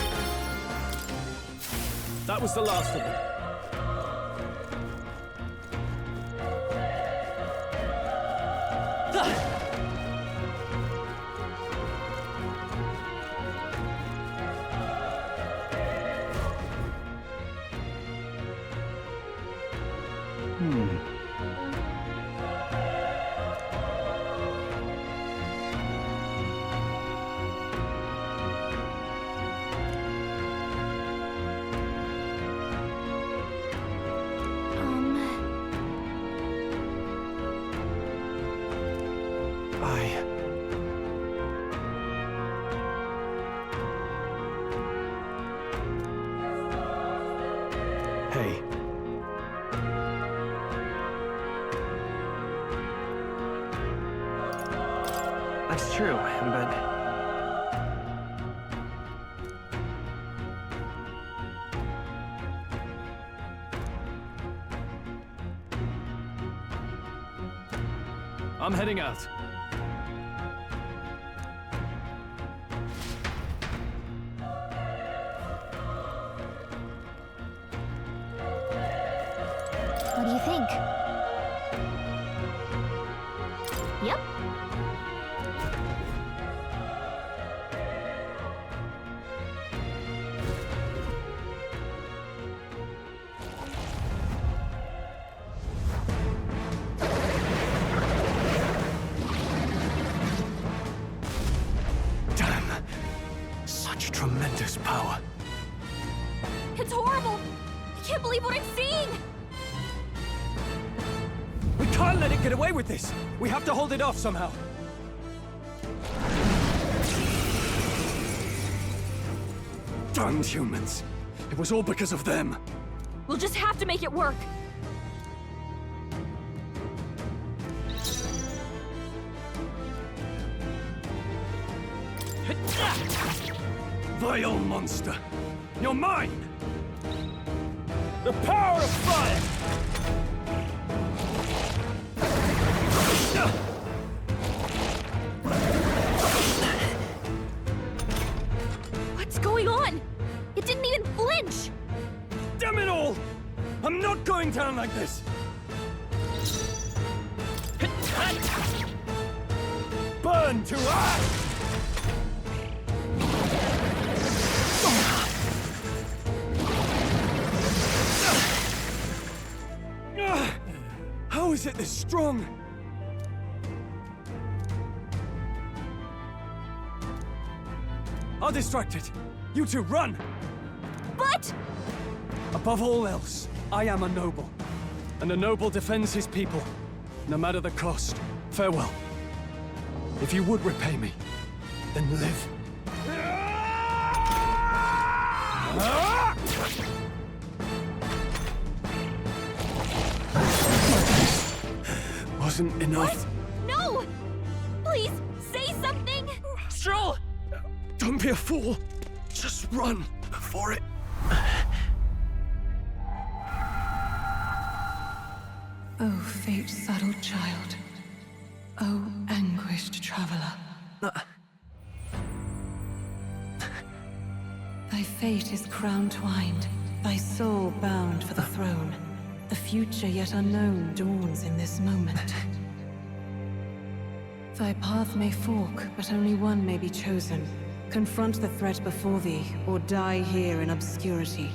That was the last of them. Hey. That's true, but... I'm heading out. What do you think? Yep. Damn. Such tremendous power. It's horrible. I can't believe what I'm seeing. We can't let it get away with this! We have to hold it off somehow! Damned humans! It was all because of them! We'll just have to make it work. Vile monster! You're mine! The power of fire! What's going on? It didn't even flinch. Damn it all! I'm not going down like this! Burn to ash! How is it this strong? I'll distract it. You two, run! But... Above all else, I am a noble. And a noble defends his people, no matter the cost. Farewell. If you would repay me, then live. Wasn't enough. What? No! Please, say something! Stroll! Don't be a fool. Just run before it Oh, fate-saddled child. Oh, anguished traveler. Thy fate is crown-twined, thy soul bound for the throne. The future yet unknown dawns in this moment. Thy path may fork, but only one may be chosen. Confront the threat before thee, or die here in obscurity.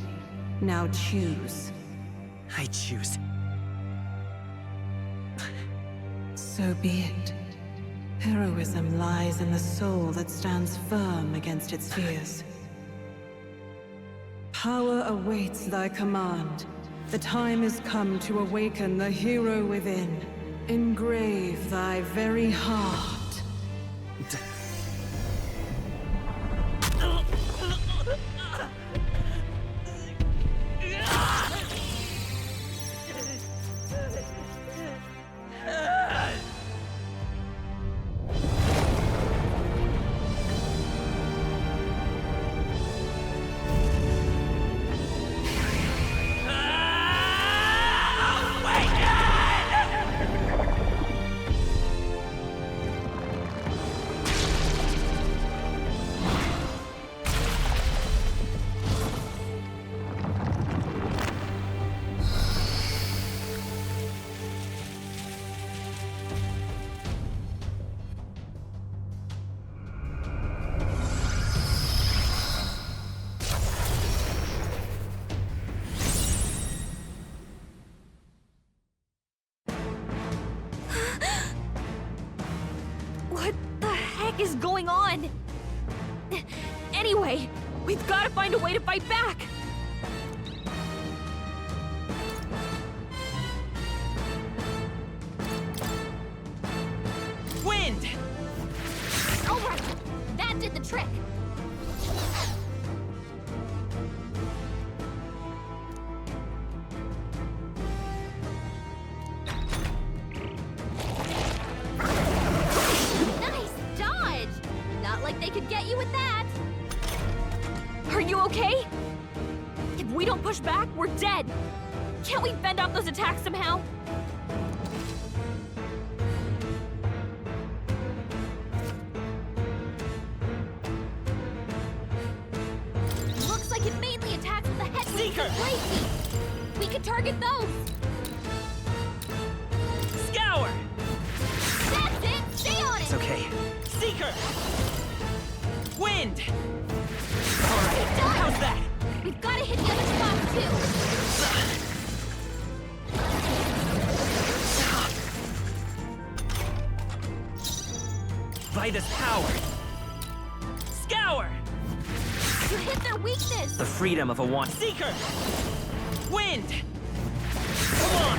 Now choose. I choose. So be it. Heroism lies in the soul that stands firm against its fears. Power awaits thy command. The time is come to awaken the hero within. Engrave thy very heart. What the heck is going on? Anyway, we've got to find a way to fight back! Wind! Alright, that did the trick! Nice dodge! Not like they could get you with that! Are you okay? If we don't push back, we're dead! Can't we fend off those attacks somehow? Looks like it mainly attacks with the head Seeker! blade feet. We could target those! Scour! That's it! Stay on it! It's okay. Seeker! Wind! Alright, How's that? we've got to hit the other spots too! By this power! Scour! You hit their weakness! The freedom of a want. Seeker! Wind! Come on!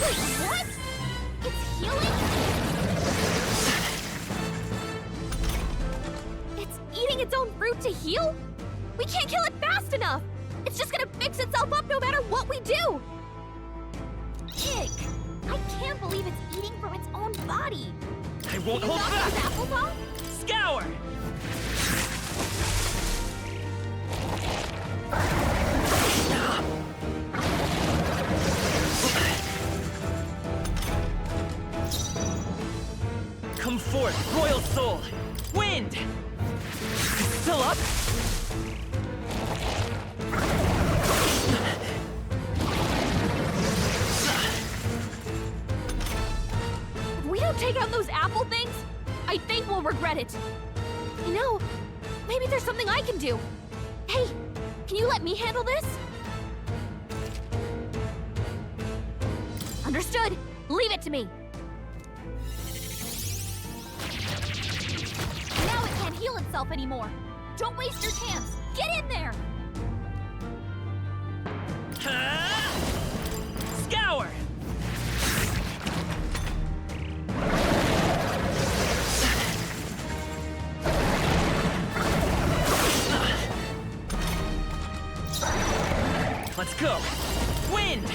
Wait, what? It's healing? It's eating its own fruit to heal? We can't kill it fast enough! It's just gonna fix itself up no matter what we do! Ick! I can't believe it's eating from its own body! I won't Can you hold knock back! those apples off? Scour! Come forth, royal soul! Wind! Still up? If we don't take out those apple things, I think we'll regret it. You know, maybe there's something I can do. Hey, can you let me handle this? Understood. Leave it to me. Now it can't heal itself anymore. Don't waste your chance. Get in there. Scour! Let's go! Wind!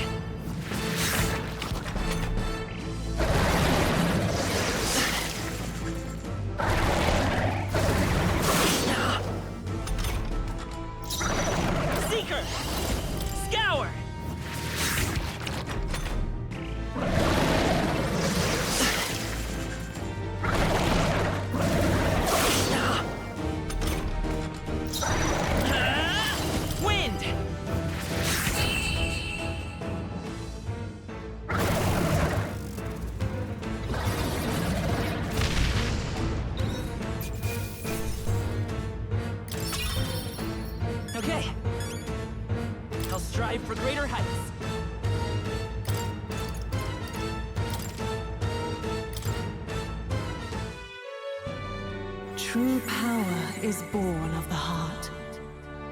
true power is born of the heart.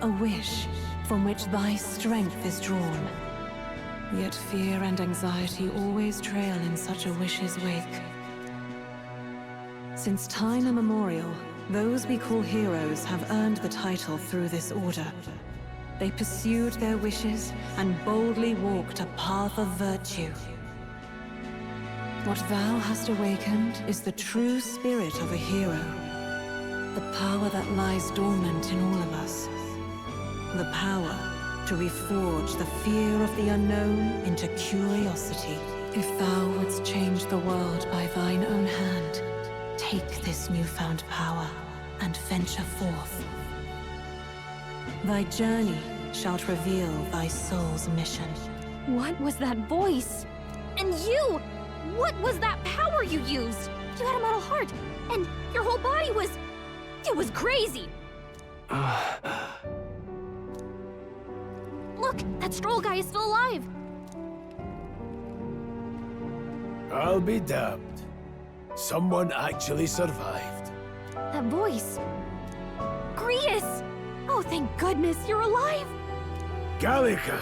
A wish from which thy strength is drawn. Yet fear and anxiety always trail in such a wish's wake. Since time immemorial, those we call heroes have earned the title through this order. They pursued their wishes and boldly walked a path of virtue. What thou hast awakened is the true spirit of a hero. The power that lies dormant in all of us. The power to reforge the fear of the unknown into curiosity. If thou wouldst change the world by thine own hand, take this newfound power and venture forth. Thy journey shalt reveal thy soul's mission. What was that voice? And you! What was that power you used? You had a metal heart, and your whole body was... It was crazy! Look, that Stroll guy is still alive! I'll be damned. Someone actually survived. That voice... Grius! Oh, thank goodness you're alive! Gallica,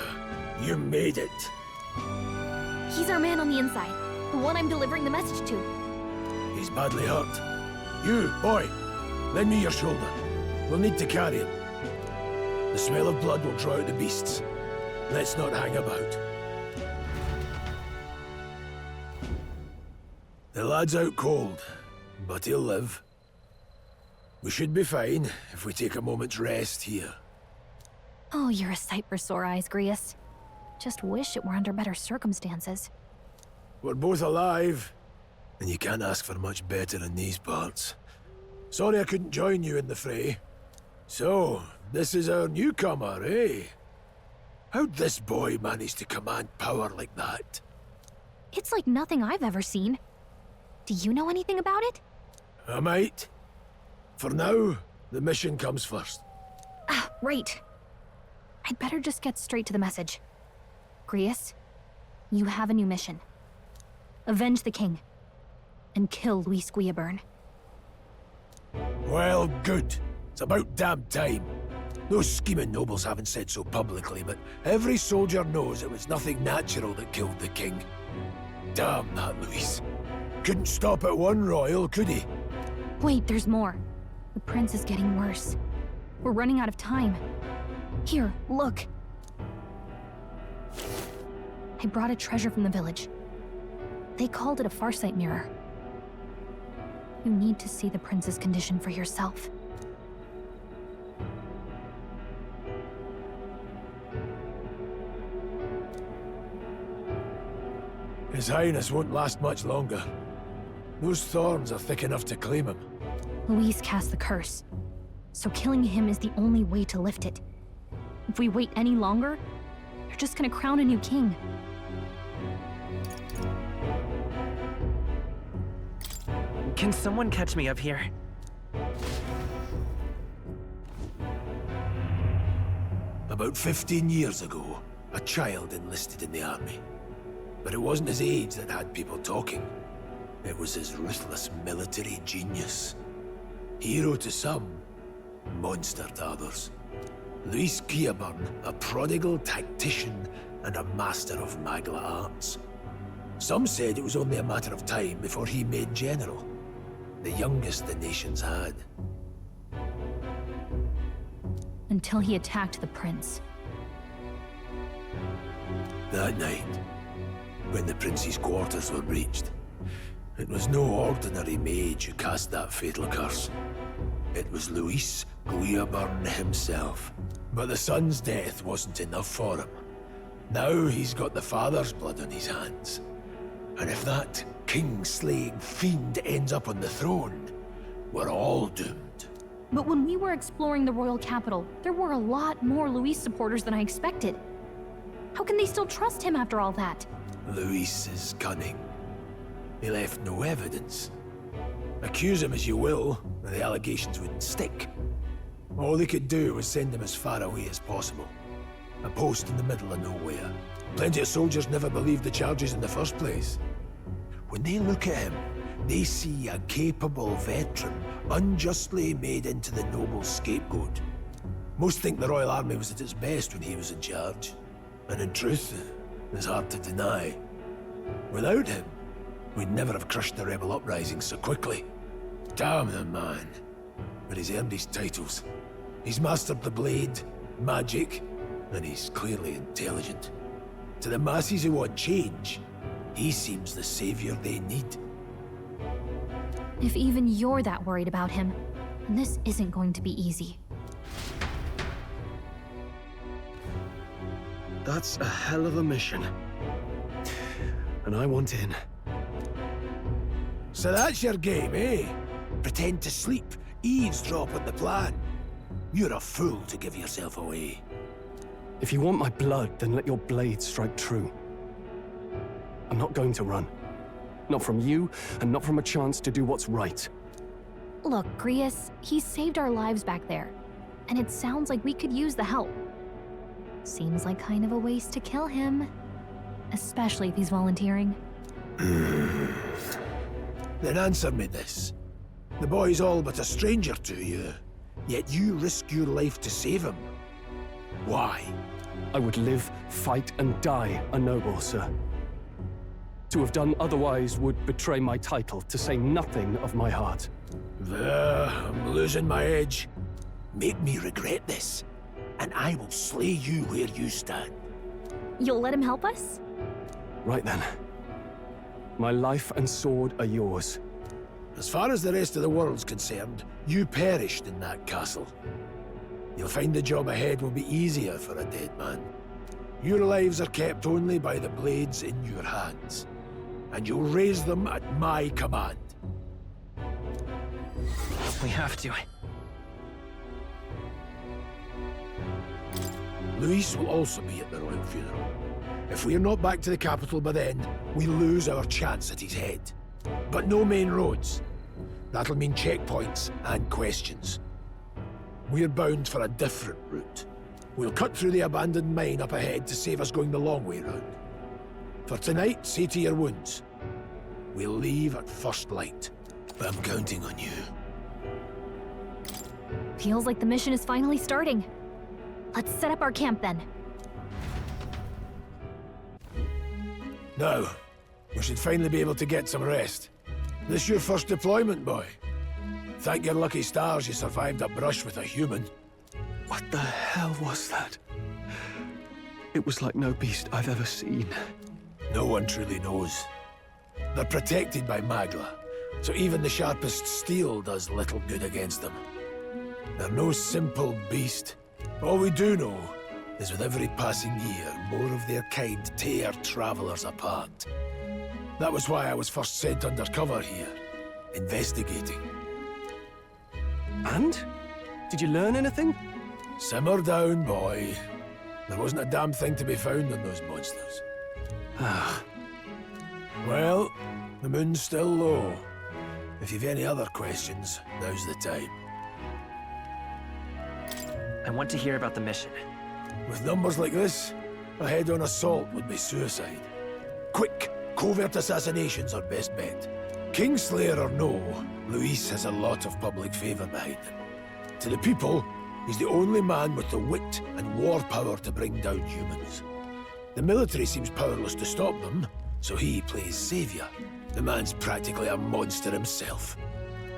you made it. He's our man on the inside, the one I'm delivering the message to. He's badly hurt. You, boy, lend me your shoulder. We'll need to carry him. The smell of blood will draw out the beasts. Let's not hang about. The lad's out cold, but he'll live. We should be fine if we take a moment's rest here. Oh, you're a sight for sore eyes, Grius. Just wish it were under better circumstances. We're both alive, and you can't ask for much better in these parts. Sorry I couldn't join you in the fray. So, this is our newcomer, eh? How'd this boy manage to command power like that? It's like nothing I've ever seen. Do you know anything about it? I might. For now, the mission comes first. Ah, right. I'd better just get straight to the message. Grius, you have a new mission. Avenge the king. And kill Luis Guillaburn. Well, good. It's about damn time. Those scheming nobles haven't said so publicly, but every soldier knows it was nothing natural that killed the king. Damn that Luis. Couldn't stop at one royal, could he? Wait, there's more. The prince is getting worse. We're running out of time. Here, look. I brought a treasure from the village. They called it a farsight mirror. You need to see the prince's condition for yourself. His Highness won't last much longer. Those thorns are thick enough to claim him. Luis cast the curse, so killing him is the only way to lift it. If we wait any longer, they're just gonna crown a new king. Can someone catch me up here? About 15 years ago, a child enlisted in the army. But it wasn't his age that had people talking. It was his ruthless military genius. Hero to some, monster to others. Luis Guillaburn, a prodigal tactician and a master of Magla arts. Some said it was only a matter of time before he made general. The youngest the nations had. Until he attacked the prince. That night, when the prince's quarters were reached, it was no ordinary mage who cast that fatal curse. It was Luis Guillaburn himself. But the son's death wasn't enough for him. Now he's got the father's blood on his hands. And if that king-slaying fiend ends up on the throne, we're all doomed. But when we were exploring the royal capital, there were a lot more Luis supporters than I expected. How can they still trust him after all that? Luis is cunning. He left no evidence. Accuse him as you will, and the allegations wouldn't stick. All they could do was send him as far away as possible. A post in the middle of nowhere. Plenty of soldiers never believed the charges in the first place. When they look at him, They see a capable veteran unjustly made into the noble scapegoat. Most think the Royal Army was at its best when he was in charge. And in truth, it's hard to deny. Without him, we'd never have crushed the rebel uprising so quickly. Damn the man. But he's earned his titles. He's mastered the blade, magic, and he's clearly intelligent. To the masses who want change, he seems the savior they need. If even you're that worried about him, then this isn't going to be easy. That's a hell of a mission. And I want in. So that's your game, eh? Pretend to sleep, eavesdrop on the plan. You're a fool to give yourself away. If you want my blood, then let your blade strike true. I'm not going to run. Not from you, and not from a chance to do what's right. Look, Grius, he saved our lives back there. And it sounds like we could use the help. Seems like kind of a waste to kill him. Especially if he's volunteering. Then answer me this. The boy's all but a stranger to you, yet you risk your life to save him. Why? I would live, fight, and die a noble, sir. To have done otherwise would betray my title, to say nothing of my heart. I'm losing my edge. Make me regret this, and I will slay you where you stand. You'll let him help us? Right then. My life and sword are yours. As far as the rest of the world's concerned, you perished in that castle. You'll find the job ahead will be easier for a dead man. Your lives are kept only by the blades in your hands, and you'll raise them at my command. We have to. Luis will also be at the royal funeral. If we're not back to the capital by then, we lose our chance at his head. But no main roads. That'll mean checkpoints and questions. We're bound for a different route. We'll cut through the abandoned mine up ahead to save us going the long way round. For tonight, see to your wounds. We'll leave at first light. I'm counting on you. Feels like the mission is finally starting. Let's set up our camp then. Now, we should finally be able to get some rest. This your first deployment, boy? Thank your lucky stars you survived a brush with a human. What the hell was that? It was like no beast I've ever seen. No one truly knows. They're protected by Magla, so even the sharpest steel does little good against them. They're no simple beast. All we do know is with every passing year, more of their kind tear travelers apart. That was why I was first sent undercover here, investigating. And? Did you learn anything? Simmer down, boy. There wasn't a damn thing to be found on those monsters. Well, the moon's still low. If you've any other questions, now's the time. I want to hear about the mission. With numbers like this, a head-on assault would be suicide. Quick, covert assassinations are best bet. Kingslayer or no, Luis has a lot of public favor behind him. To the people, he's the only man with the wit and war power to bring down humans. The military seems powerless to stop them, so he plays savior. The man's practically a monster himself.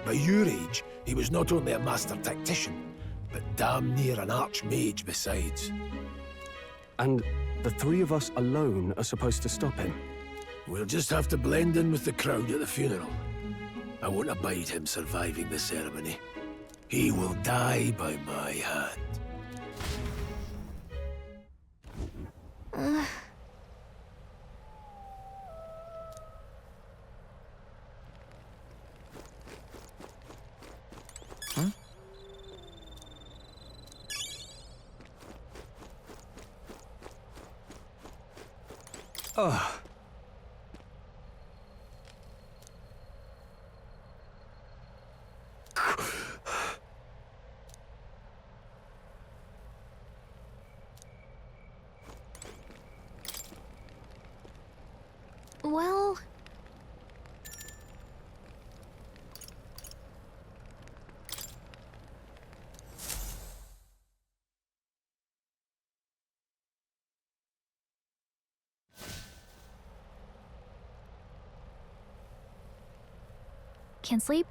By your age, he was not only a master tactician, but damn near an archmage besides. And the three of us alone are supposed to stop him? We'll just have to blend in with the crowd at the funeral. I won't abide him surviving the ceremony. He will die by my hand. Ugh. Well... Can't sleep?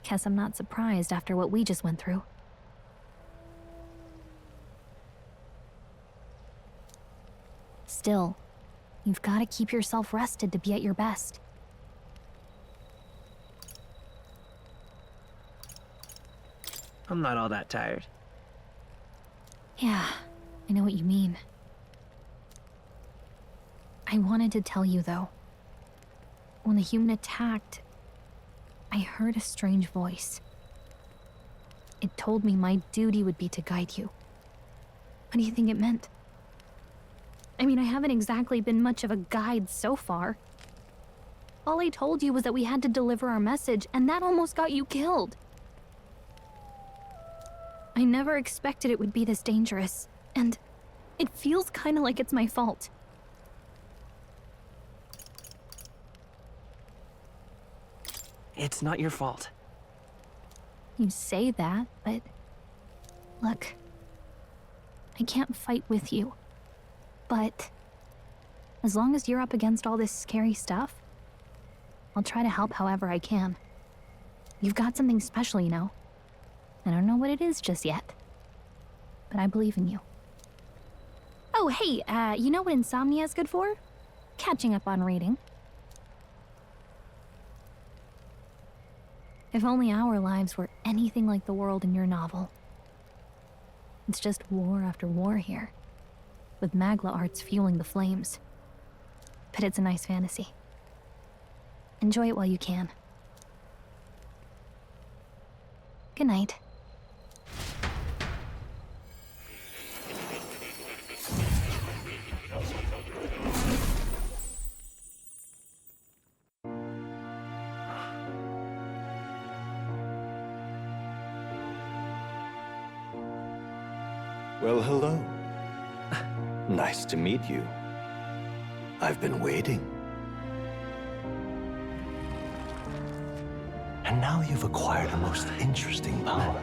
Guess I'm not surprised after what we just went through. Still, you've got to keep yourself rested to be at your best. I'm not all that tired. Yeah, I know what you mean. I wanted to tell you, though. When the human attacked, I heard a strange voice. It told me my duty would be to guide you. What do you think it meant? I mean, I haven't exactly been much of a guide so far. All I told you was that we had to deliver our message, and that almost got you killed. I never expected it would be this dangerous, and it feels kind of like it's my fault. It's not your fault. You say that, but look, I can't fight with you. But as long as you're up against all this scary stuff, I'll try to help however I can. You've got something special, you know. I don't know what it is just yet, but I believe in you. Oh, hey, you know what insomnia is good for? Catching up on reading. If only our lives were anything like the world in your novel. It's just war after war here, with Magla arts fueling the flames. But it's a nice fantasy. Enjoy it while you can. Good night. Well, hello. Nice to meet you. I've been waiting. And now you've acquired a most interesting power.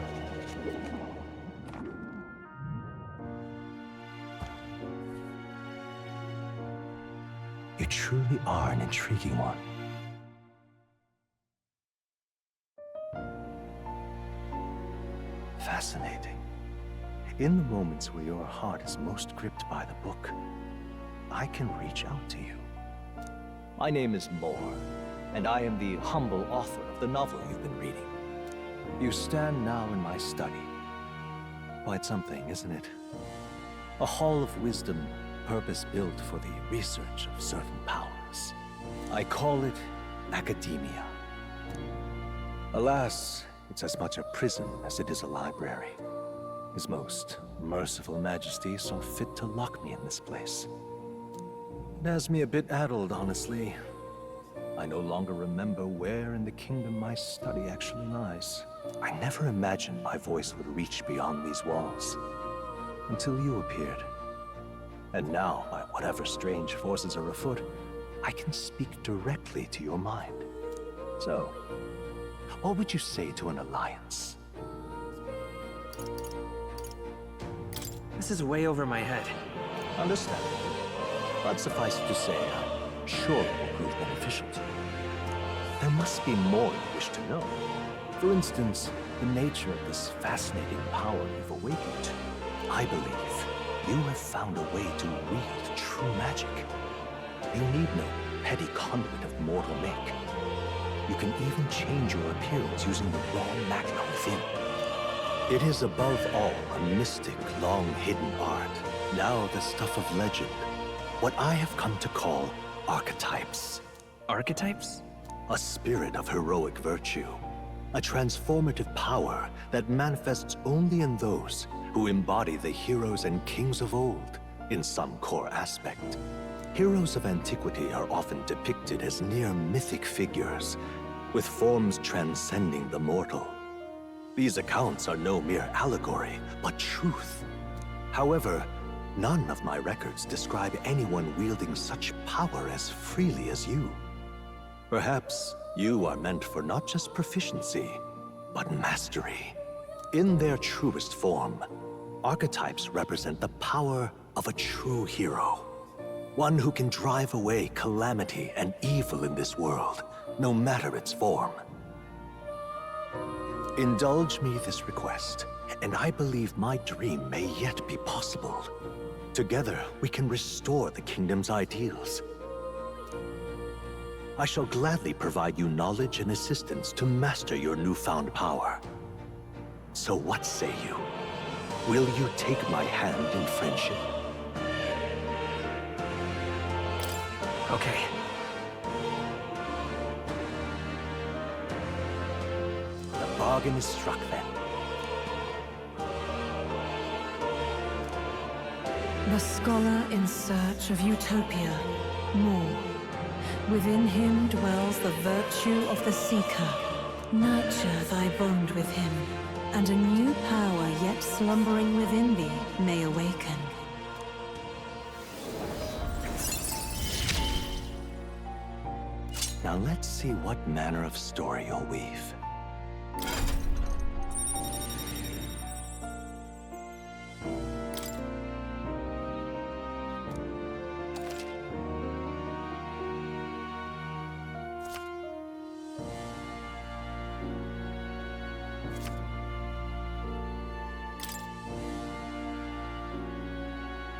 You truly are an intriguing one. Fascinating. In the moments where your heart is most gripped by the book, I can reach out to you. My name is Moore, and I am the humble author of the novel you've been reading. You stand now in my study. Quite something, isn't it? A hall of wisdom, purpose-built for the research of certain powers. I call it academia. Alas, it's as much a prison as it is a library. His most merciful majesty saw fit to lock me in this place. It has me a bit addled, honestly. I no longer remember where in the kingdom my study actually lies. I never imagined my voice would reach beyond these walls, until you appeared. And now, by whatever strange forces are afoot, I can speak directly to your mind. So, what would you say to an alliance? This is way over my head. Understandable. But suffice it to say, I'm sure it will prove beneficial to you. There must be more you wish to know. For instance, the nature of this fascinating power you've awakened. I believe you have found a way to wield true magic. You need no petty conduit of mortal make. You can even change your appearance using the raw magna within. It is above all a mystic, long-hidden art, now the stuff of legend. What I have come to call archetypes. Archetypes? A spirit of heroic virtue. A transformative power that manifests only in those who embody the heroes and kings of old in some core aspect. Heroes of antiquity are often depicted as near mythic figures, with forms transcending the mortal. These accounts are no mere allegory, but truth. However, none of my records describe anyone wielding such power as freely as you. Perhaps you are meant for not just proficiency, but mastery. In their truest form, archetypes represent the power of a true hero. One who can drive away calamity and evil in this world, no matter its form. Indulge me this request, and I believe my dream may yet be possible. Together, we can restore the kingdom's ideals. I shall gladly provide you knowledge and assistance to master your newfound power. So what say you? Will you take my hand in friendship? Okay. The bargain is struck then. The scholar in search of utopia, more. Within him dwells the virtue of the seeker. Nurture thy bond with him, and a new power yet slumbering within thee may awaken. Now let's see what manner of story you'll weave.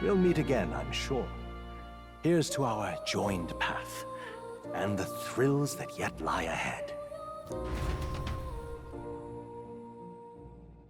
We'll meet again, I'm sure. Here's to our joined path, and the thrills that yet lie ahead.